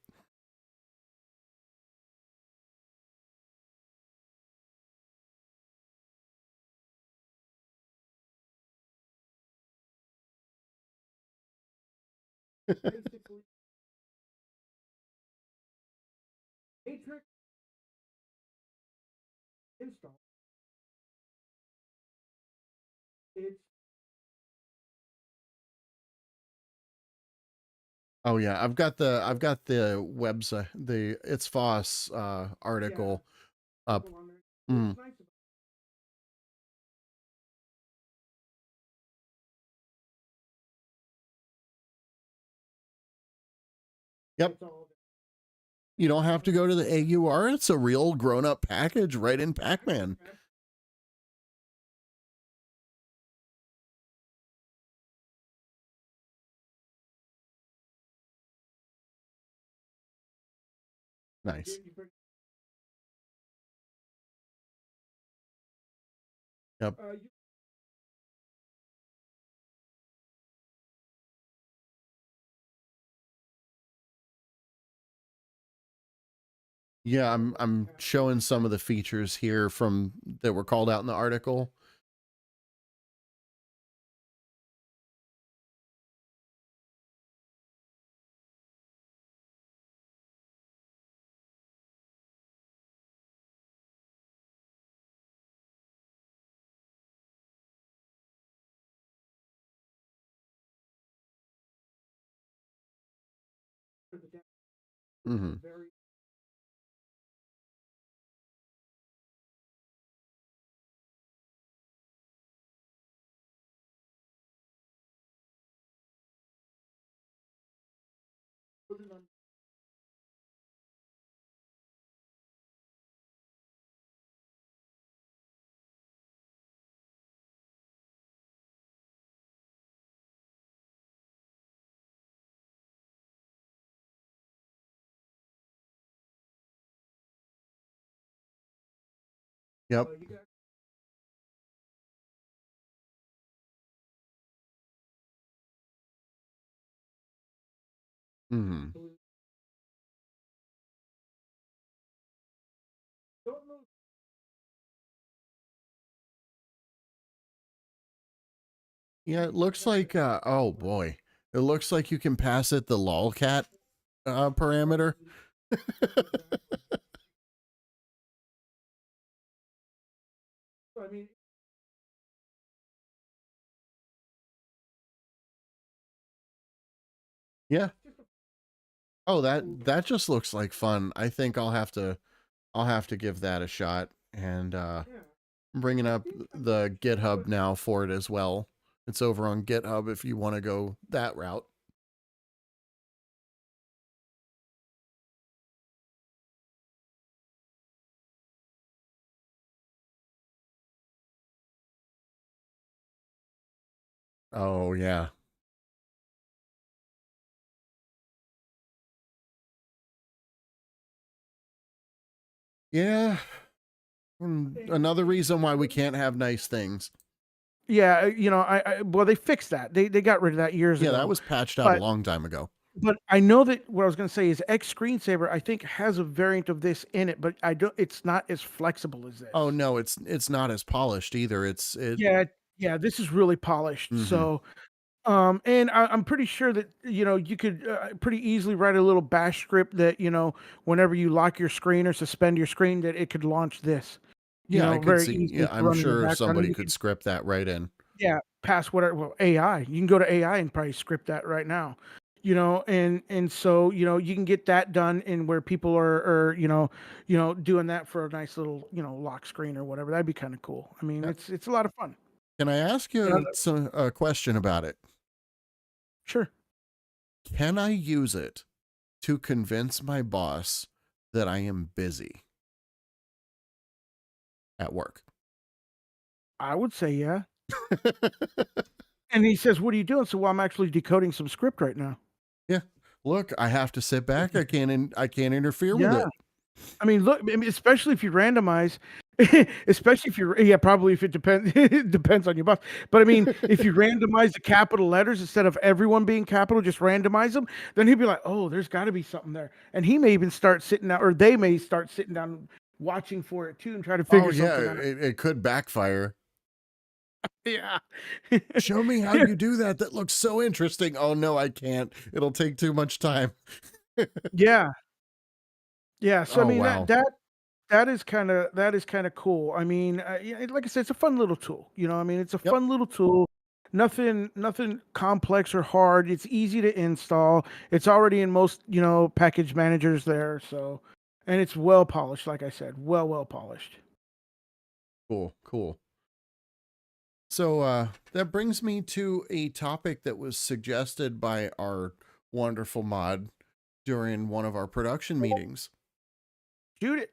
Basically, Matrix install. It's Oh yeah, I've got the website, the It's Foss article up. Mm. Yep. You don't have to go to the AUR. It's a real grown-up package right in Pac-Man. Nice. Yep. Yeah, I'm showing some of the features here from that were called out in the article. Mm-hmm. Yep. Mm-hmm. Yeah, it looks like oh boy. It looks like you can pass it the lolcat parameter. Yeah. Oh, that just looks like fun. I think I'll have to give that a shot. And I'm bringing up the GitHub now for it as well. It's over on GitHub if you want to go that route. Oh yeah. Yeah. Another reason why we can't have nice things. Yeah, well, they fixed that. They got rid of that years Yeah, that ago. was patched out a But long time ago. but I know that what I was going to say is X Screensaver, I think, has a variant of this in it, but I don't. It's not as flexible as Oh this. no, it's not as polished either. It. Yeah, yeah, this is really polished. Mm-hmm. So, and I'm pretty sure that you could pretty easily write a little bash script that whenever you lock your screen or suspend your screen, that it could launch this. Yeah, I could Very see. Yeah, easily to I'm run in the sure background, and somebody you could could script that right in. yeah pass whatever. Well, AI, you can go to AI and probably script that right now. And so you can get that done in where people are doing that for a nice little lock screen or whatever. That'd be kind of cool. I mean, Uh, it's a lot of fun. Can I ask You know, you a question about it? sure. Can I use it to convince my boss that I am busy at work? I would say yeah. And he says, "What are you doing?" So, well, I'm actually decoding some script right now. Yeah. Look, I have to sit back. I can't interfere with Yeah. it. I mean, look, I mean, especially if you randomize, especially if you're, yeah, probably if it depends, it depends on your boss. But I mean, if you randomize the capital letters instead of everyone being capital, just randomize them, then he'd be like, oh, there's got to be something there. And he may even start sitting down, or they may start sitting down watching for it too and try to Oh figure yeah, something out. it could backfire. Yeah. Show me how you do that. That looks so interesting. Oh no, I can't. It'll take too much time. Yeah. Yeah. So, I Oh mean, wow. that is kind of cool. I mean, yeah, like I said, it's a fun little tool. I mean, it's a Yep. fun little tool. Nothing complex or hard. It's easy to install. It's already in most package managers there. So, and it's well polished. Like I said, well polished. Cool. Cool. So that brings me to a topic that was suggested by our wonderful mod during one of our production meetings. Shoot it.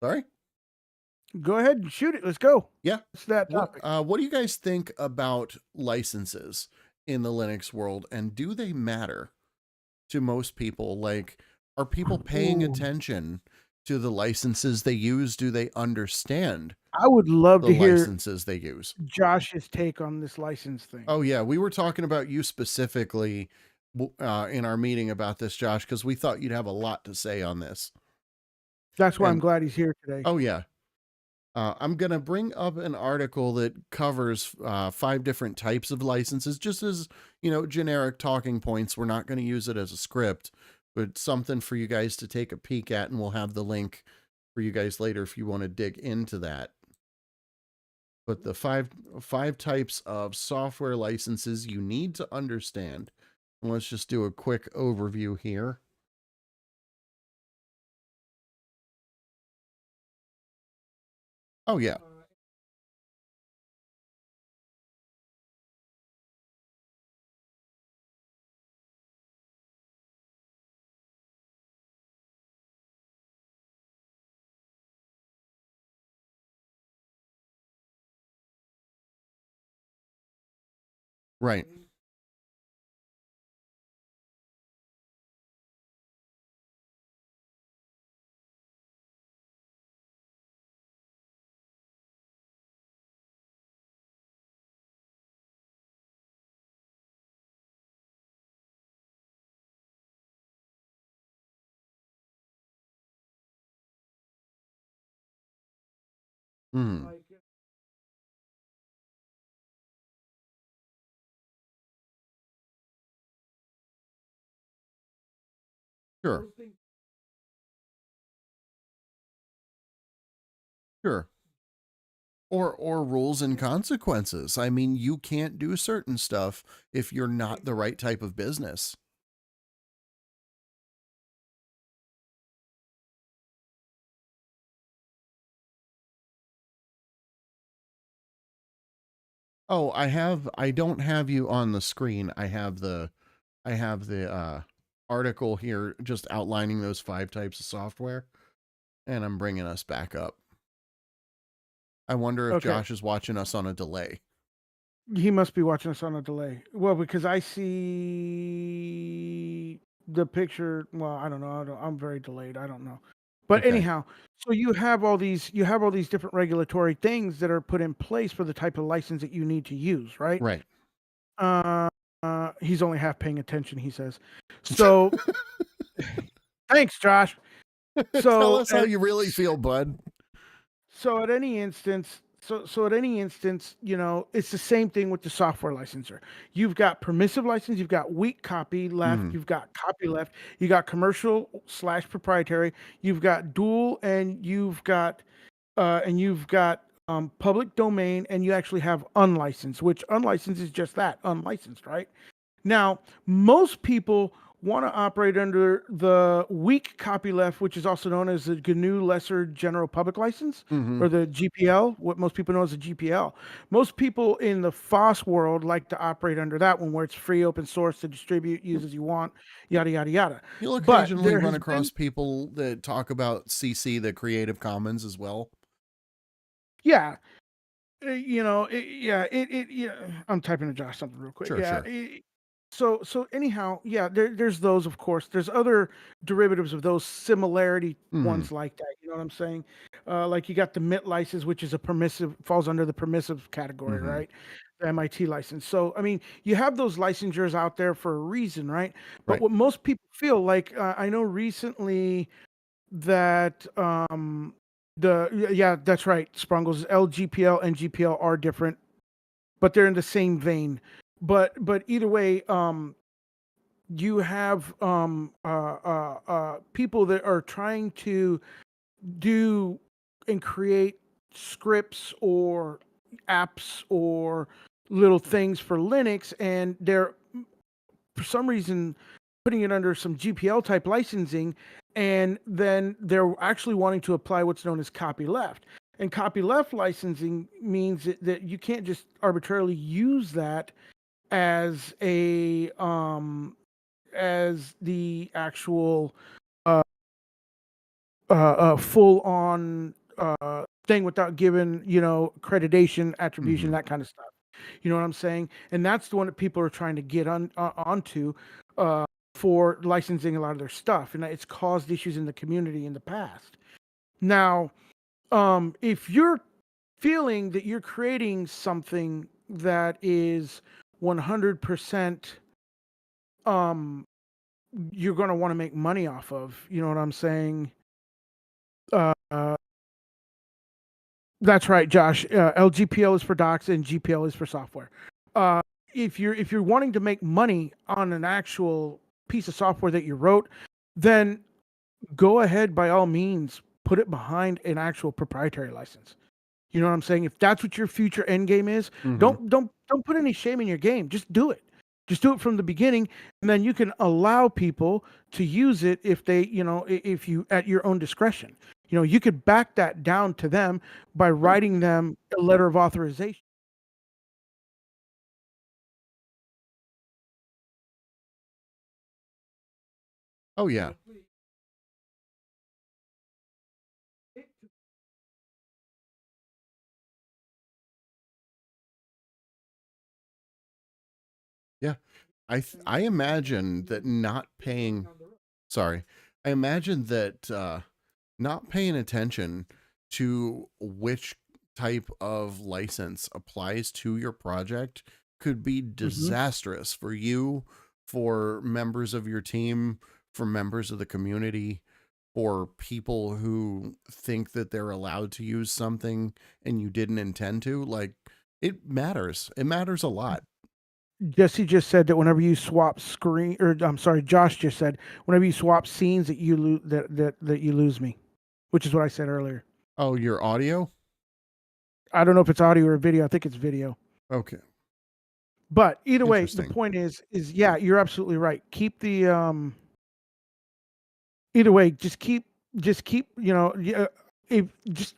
Sorry? Go ahead and shoot it. Let's go. Yeah. It's that topic. What do you guys think about licenses in the Linux world, and do they matter? to most people? Like, are people paying attention to the licenses they use? Do they understand I would love the to hear licenses they use? Josh's take on this license thing. Oh yeah, we were talking about you specifically in our meeting about this, Josh, because we thought you'd have a lot to say on this. That's why I'm And glad he's here today. oh yeah, I'm gonna bring up an article that covers 5 different types of licenses, just as generic talking points. We're not going to use it as a script, but something for you guys to take a peek at, and we'll have the link for you guys later if you want to dig into that. But the five types of software licenses you need to understand. And let's just do a quick overview here. Oh yeah. Right. Hmm. Sure. Sure. Or rules and consequences. I mean, you can't do certain stuff if you're not the right type of business. Oh, I don't have you on the screen. I have the article here just outlining those 5 types of software, and I'm bringing us back up. I wonder if Okay. Josh is watching us on a delay. He must be watching us on a delay. Well, because I see the picture. Well, I don't know. I'm very delayed. I don't know. But Okay. anyhow, so you have all these different regulatory things that are put in place for the type of license that you need to use, right? Right. He's only half paying attention, he says. So thanks, Josh. Tell So us how you really feel, bud. So at any instance, it's the same thing with the software licensor. You've got permissive license, you've got weak copy left, Mhm. you've got copy left, you got commercial slash proprietary, you've got dual, and you've got public domain, and you actually have unlicensed, which unlicensed is just that, unlicensed, right? Now, most people want to operate under the weak copyleft, which is also known as the GNU Lesser General Public License, Mhm. or the GPL, what most people know as the GPL. Most people in the FOSS world like to operate under that one, where it's free, open source to distribute, use as you want, yada, yada, yada. You'll But occasionally there run has been, across people that talk about CC, the Creative Commons, as well. yeah, yeah, I'm typing to Josh something real quick. Sure, Yeah. sure. So anyhow, yeah, there's those, of course. There's other derivatives of those similarity Mhm. ones like that. You know what I'm saying? Like you got the MIT license, which is a permissive, falls under the permissive category, Mhm. right? The MIT license. So I mean, you have those licensures out there for a reason, right? But Right. what most people feel like, I know recently that yeah, that's right, Sprungles, LGPL and GPL are different, but they're in the same vein. But either way, you have people that are trying to do and create scripts or apps or little things for Linux, and they're for some reason putting it under some GPL type licensing, and then they're actually wanting to apply what's known as copyleft. And copyleft licensing means that you can't just arbitrarily use that as the actual full on thing without giving accreditation, attribution, Mhm. that kind of stuff. You know what I'm saying? And that's the one that people are trying to get onto for licensing a lot of their stuff, and it's caused issues in the community in the past. Now, if you're feeling that you're creating something that is 100% you're going to want to make money off of, you know what I'm saying? That's right, Josh. LGPL is for docs and GPL is for software. If you're wanting to make money on an actual piece of software that you wrote, then go ahead, by all means, put it behind an actual proprietary license. You know what I'm saying? If that's what your future end game is, don't put any shame in your game. Just do it. Just do it from the beginning, and then you can allow people to use it if they, if you at your own discretion. You could back that down to them by writing them a letter of authorization. Oh yeah. Yeah. I imagine that not paying sorry. I imagine that not paying attention to which type of license applies to your project could be disastrous for you, for members of your team, for members of the community, for people who think that they're allowed to use something and you didn't intend to. Like, it matters. It matters a lot. Jesse just said that whenever you swap screen, or I'm sorry, Josh just said whenever you swap scenes that you lose that you lose me, which is what I said earlier. Oh, your audio? I don't know if it's audio or video. I think it's video. Okay. But either way, the point is yeah, you're absolutely right. Keep the either way, just keep if just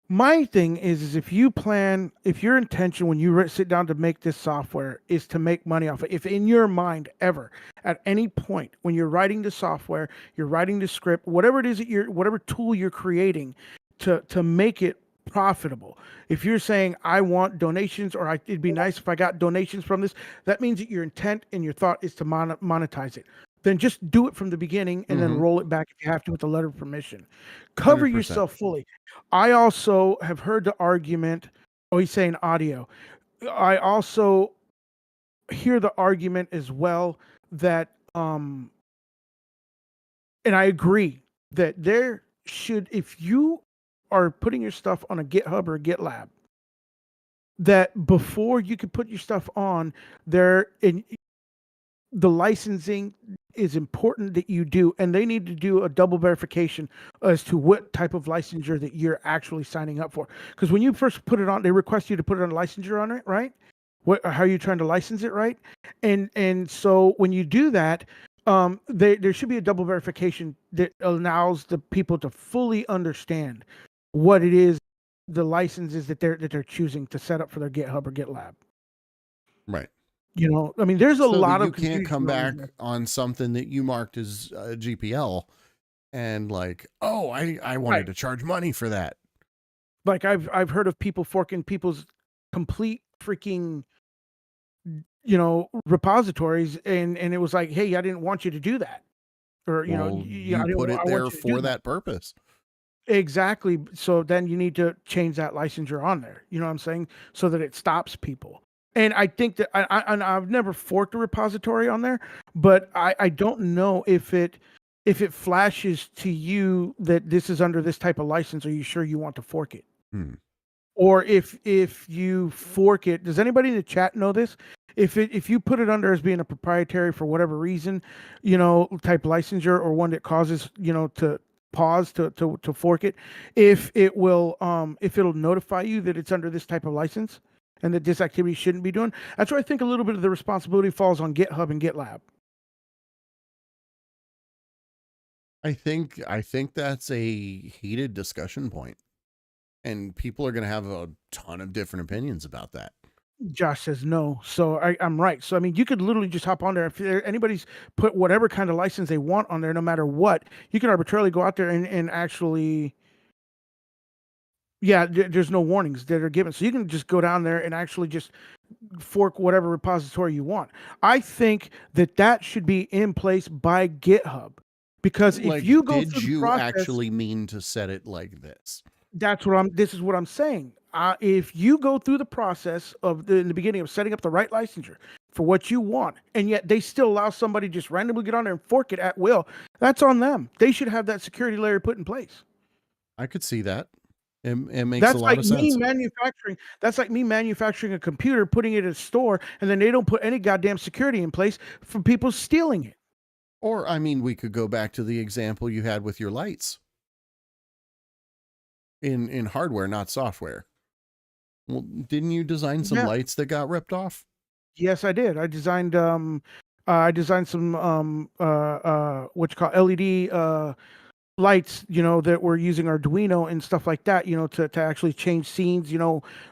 my thing is if your intention when you sit down to make this software is to make money off it, if in your mind ever at any point when you're writing the software, you're writing the script, whatever it is that whatever tool you're creating to make it profitable, if you're saying I want donations, or it'd be nice if I got donations from this, that means that your intent and your thought is to monetize it. Then just do it from the beginning and then roll it back if you have to with a letter of permission. Cover 100%. yourself fully. I also have heard the argument, he's saying audio. I also hear the argument as well that, and I agree that there should, if you are putting your stuff on a GitHub or a GitLab, that before you can put your stuff on there, the licensing is important that you do, and they need to do a double verification as to what type of licensure that you're actually signing up for. Because when you first put it on, they request you to put it on licensure on it, right? How are you trying to license it, right? And so when you do that, there should be a double verification that allows the people to fully understand what it is, the licenses that they're choosing to set up for their GitHub or GitLab. Right. I mean, there's a lot of you can't come back on something that you marked as GPL and like, oh, I wanted to charge money for that. Like I've heard of people forking people's complete freaking repositories, and it was like, hey, I didn't want you to do that, or you put it there for that purpose. Exactly. So then you need to change that licensure on there. You know what I'm saying? So that it stops people. And I think that I've never forked a repository on there, but I don't know if it flashes to you that this is under this type of license. Are you sure you want to fork it? Or if you fork it, does anybody in the chat know this? If you put it under as being a proprietary for whatever reason, type licensure, or one that causes to pause to fork it, if it'll notify you that it's under this type of license and that this activity shouldn't be doing. That's where I think a little bit of the responsibility falls on GitHub and GitLab. I think that's a heated discussion point, and people are going to have a ton of different opinions about that. Josh says no, so I'm right. So I mean, you could literally just hop on there. If anybody's put whatever kind of license they want on there, no matter what, you can arbitrarily go out there and actually Yeah, there's no warnings that are given, so you can just go down there and actually just fork whatever repository you want. I think that should be in place by GitHub, because if Like, you go did through the you process, actually mean to set it like this? this is what I'm saying. If you go through the process of in the beginning of setting up the right licensure for what you want, and yet they still allow somebody to just randomly get on there and fork it at will, that's on them. They should have that security layer put in place. I could see that. It makes a That's lot like of me sense. manufacturing. That's like me manufacturing a computer, putting it in a store, and then they don't put any goddamn security in place for people stealing it. Or, I mean, we could go back to the example you had with your lights in hardware, not software. Well, didn't you design some Yeah. lights that got ripped off? Yes, I did. I designed some what you call LED lights, that were using Arduino and stuff like that, to actually change scenes,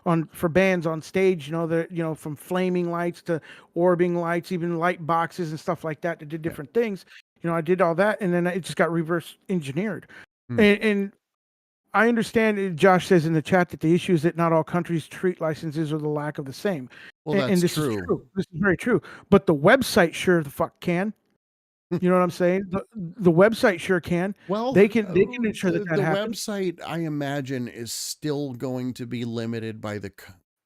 on for bands on stage, that, from flaming lights to orbing lights, even light boxes and stuff like that did Yeah. different things. I did all that, and then it just got reverse engineered. Hmm. And I understand, Josh says in the chat that the issue is that not all countries treat licenses or the lack of the same. Well, And that's this is true. true. This is very true. But the website sure the fuck can. You know what I'm saying? The website sure can. Well, They can ensure that the happens. website, I imagine, is still going to be limited by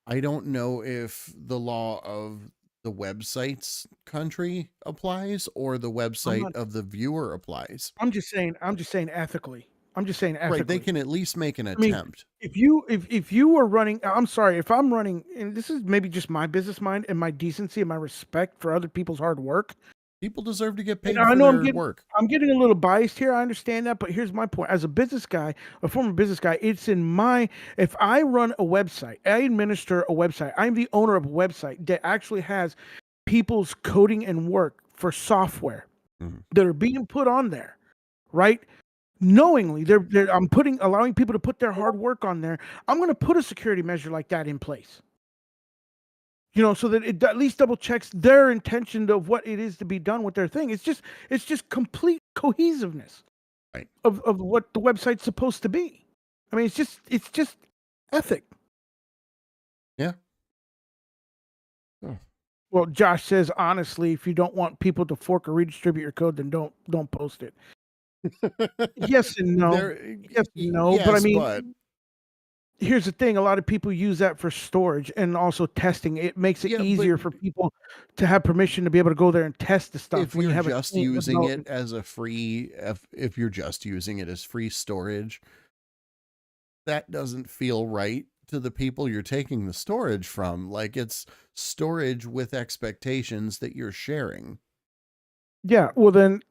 I don't know if the law of the website's country applies or the I'm website not. of the viewer applies. I'm just saying. I'm just saying ethically. I'm just saying Right, they ethically. can at least make an I mean, attempt. if you were running, I'm sorry, if I'm running, and this is maybe just my business mind and my decency and my respect for other people's hard work. People deserve to get And paid I for know their work. I'm getting a little biased here. I understand that, but here's my point. As a business guy, a former business guy, it's in my if I run a website, I administer a website. I'm the owner of a website that actually has people's coding and work for software Mhm. that are being put on there, right? Knowingly, I'm allowing people to put their hard work on there. I'm going to put a security measure like that in place. So that it at least double checks their intention of what it is to be done with their thing. It's just complete cohesiveness Right. of what the website's supposed to be. I mean, it's just ethic. Yeah. Oh. Well, Josh says honestly, if you don't want people to fork or redistribute your code, then don't post it. Yes and no. Yes and no. But I Yes, mean, but here's the thing: a lot of people use that for storage and also testing. It makes it yeah, but easier for people to have permission to be able to go there and test the stuff if when you you're have just a using it development. as a free, if you're just using it as free storage, that doesn't feel right to the people you're taking the storage from. Like, it's storage with expectations that you're sharing. Yeah, well then,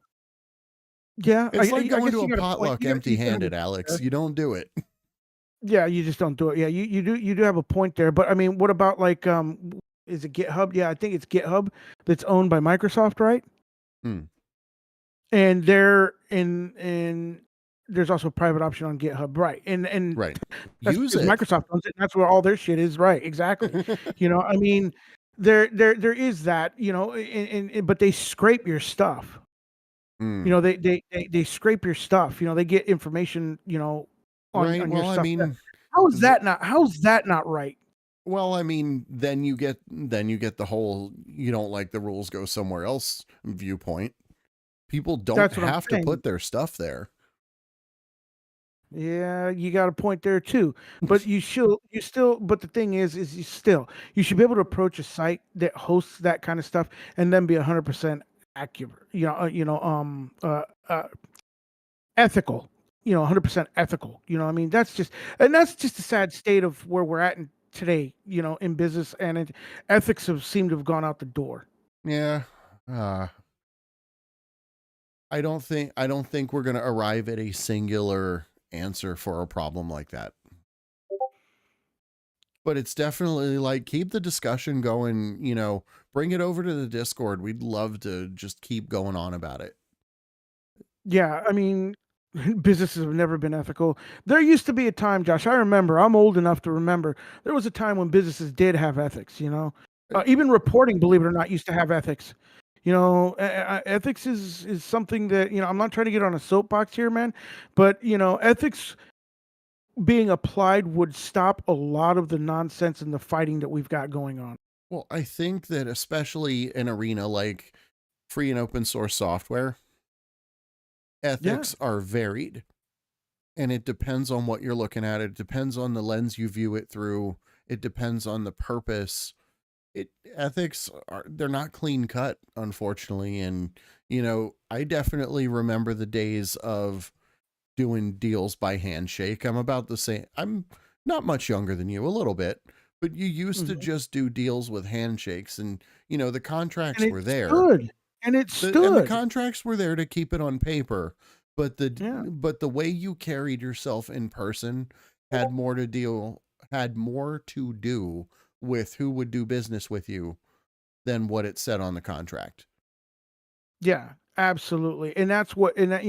yeah, It's like I going guess to you a got a point. potluck You do have a empty-handed, point Alex. there. You don't do it. Yeah, you just don't do it. Yeah, you do have a point there. But I mean, what about like is it GitHub? Yeah, I think it's GitHub that's owned by Microsoft, right? Hmm. And they're in there's also a private option on GitHub, right? And Right. that's Use because it. Microsoft owns it. And that's where all their shit is, right? Exactly. I mean, there is that, but they scrape your stuff. Hmm. They scrape your stuff. They get information, Right. on your Well, I stuff. mean, How's that not right? then you get the whole you don't like the rules, go somewhere else viewpoint. People don't That's what I'm have to saying. put their stuff there. Yeah, you got a point there too. But but the thing is you should be able to approach a site that hosts that kind of stuff and then be 100% accurate. Ethical. 100% ethical. I mean, that's just a sad state of where we're at today. In business, and ethics have seemed to have gone out the door. Yeah. Uh, I don't think we're going to arrive at a singular answer for a problem like that. But it's definitely like, keep the discussion going, bring it over to the Discord. We'd love to just keep going on about it. Yeah, I mean, businesses have never been ethical. There used to be a time, Josh. I remember. I'm old enough to remember. There was a time when businesses did have ethics. Even reporting, believe it or not, used to have ethics. Ethics is something that I'm not trying to get on a soapbox here, man, but ethics being applied would stop a lot of the nonsense and the fighting that we've got going on. Well, I think that especially in arena like free and open source software, ethics are varied, and it depends on what you're looking at. It depends on the lens you view it through. It depends on the purpose. Ethics they're not clean cut, unfortunately. And, I definitely remember the days of doing deals by handshake. I'm about the same. I'm not much younger than you, a little bit, but you used to just do deals with handshakes, and the contracts And were it there. stood. And it And the stood. contracts were there to keep it on paper, but Yeah. the way you carried yourself in person had more to do with who would do business with you than what it said on the contract. Yeah, absolutely. And that's what, and that,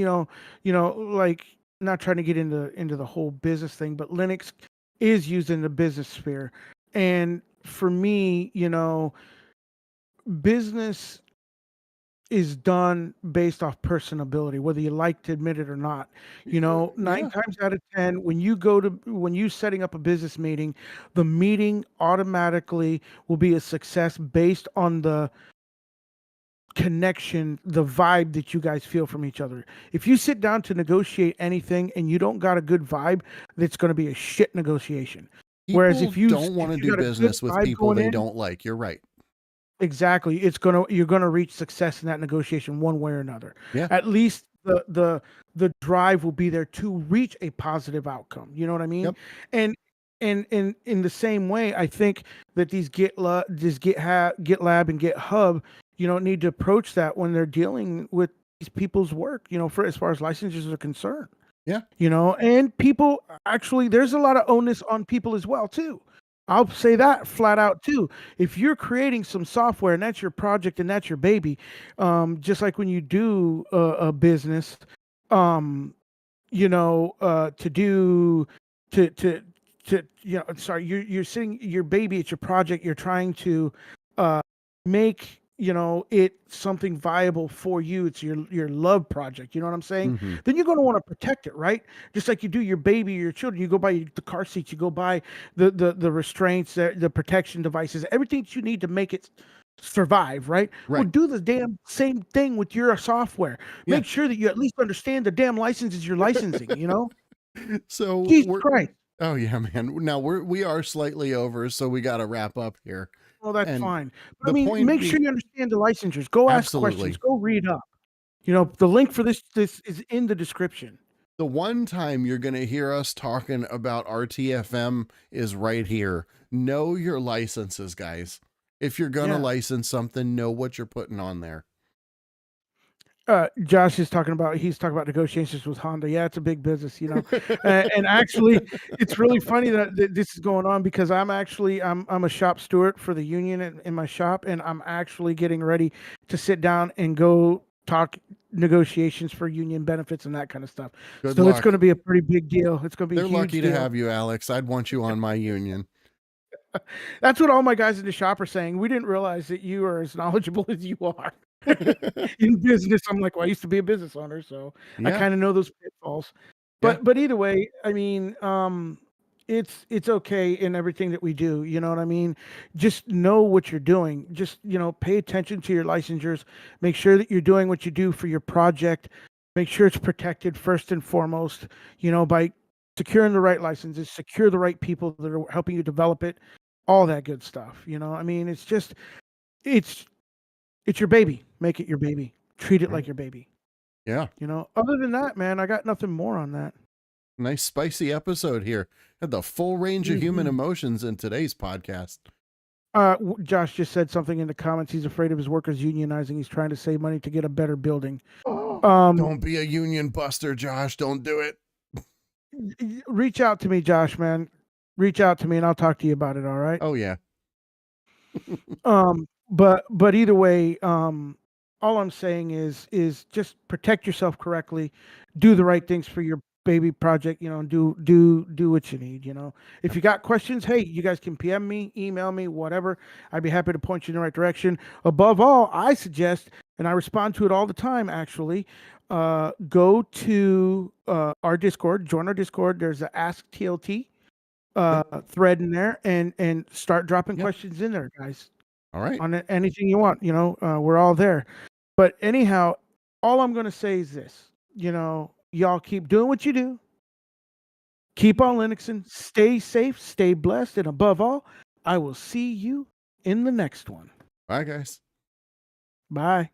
like, not trying to get into the whole business thing, but Linux is used in the business sphere. And for me, business is done based off personability, whether you like to admit it or not. Nine Yeah. times out of 10, when you setting up a business meeting, the meeting automatically will be a success based on the connection, the vibe that you guys feel from each other. If you sit down to negotiate anything and you don't got a good vibe, that's going to be a shit negotiation. Whereas People don't want to do got a good business with vibe people going they in, don't like. You're right. exactly, you're gonna reach success in that negotiation one way or another. Yeah. At least the drive will be there to reach a positive outcome. You know what I mean? Yep. And in the same way, I think that these GitLab and GitHub, need to approach that when they're dealing with these people's work. For as far as licenses are concerned. Yeah. And people actually, there's a lot of onus on people as well too. I'll say that flat out too. If you're creating some software and that's your project and that's your baby, just like when you do a business, to do sorry, you're sitting your baby, it's your project, you're trying to make it something viable for you, it's your love project, you know what I'm saying? Mm-hmm. Then you're going to want to protect it, right? Just like you do your baby or your children, you go buy the car seats, you go buy the restraints, the protection devices, everything that you need to make it survive, right? Well, Right. do the damn same thing with your software. Yeah. Make sure that you at least understand the damn licenses you're licensing. So Jesus Christ. oh yeah, man. Now we are slightly over, so we got to wrap up here. Well, that's And fine. But I the mean, point make sure you understand the licensures. Go ask questions. absolutely. Go read up. The link for this is in the description. The one time you're going to hear us talking about RTFM is right here. Know your licenses, guys. If you're going to Yeah. license something, know what you're putting on there. Josh is talking about negotiations with Honda. Yeah, it's a big business, and actually, it's really funny that this is going on because I'm a shop steward for the union in my shop, and I'm actually getting ready to sit down and go talk negotiations for union benefits and that kind of stuff. Good So luck. it's going to be a pretty big deal. It's going to be They're a huge lucky deal. to have you, Alex. I'd want you on my union. That's what all my guys in the shop are saying. We didn't realize that you are as knowledgeable as you are. In business. I'm like, well, I used to be a business owner, so I Yeah. kind of know those pitfalls. Yeah. But either way, I mean, it's okay in everything that we do. You know what I mean? Just know what you're doing. Just pay attention to your licensures. Make sure that you're doing what you do for your project. Make sure it's protected first and foremost. By securing the right licenses, secure the right people that are helping you develop it. All that good stuff. I mean, it's your baby. Make it your baby. Treat it Right. like your baby. Yeah. Other than that, man, I got nothing more on that. Nice spicy episode here. Had the full range of human emotions in today's podcast. Josh just said something in the comments. He's afraid of his workers unionizing. He's trying to save money to get a better building. Don't be a union buster, Josh. Don't do it. Reach out to me, Josh, man. Reach out to me and I'll talk to you about it. All right. Oh yeah. But either way, all I'm saying is just protect yourself correctly, do the right things for your baby project, do what you need, If you got questions, hey, you guys can PM me, email me, whatever. I'd be happy to point you in the right direction. Above all, I suggest and I respond to it all the time, actually, go to our Discord, join our Discord. There's an Ask TLT thread in there, and start dropping questions in there, guys. All right. On anything you want, we're all there. But anyhow, all I'm going to say is this, y'all keep doing what you do. Keep on Linuxing, stay safe, stay blessed, and above all, I will see you in the next one. Bye, guys. Bye.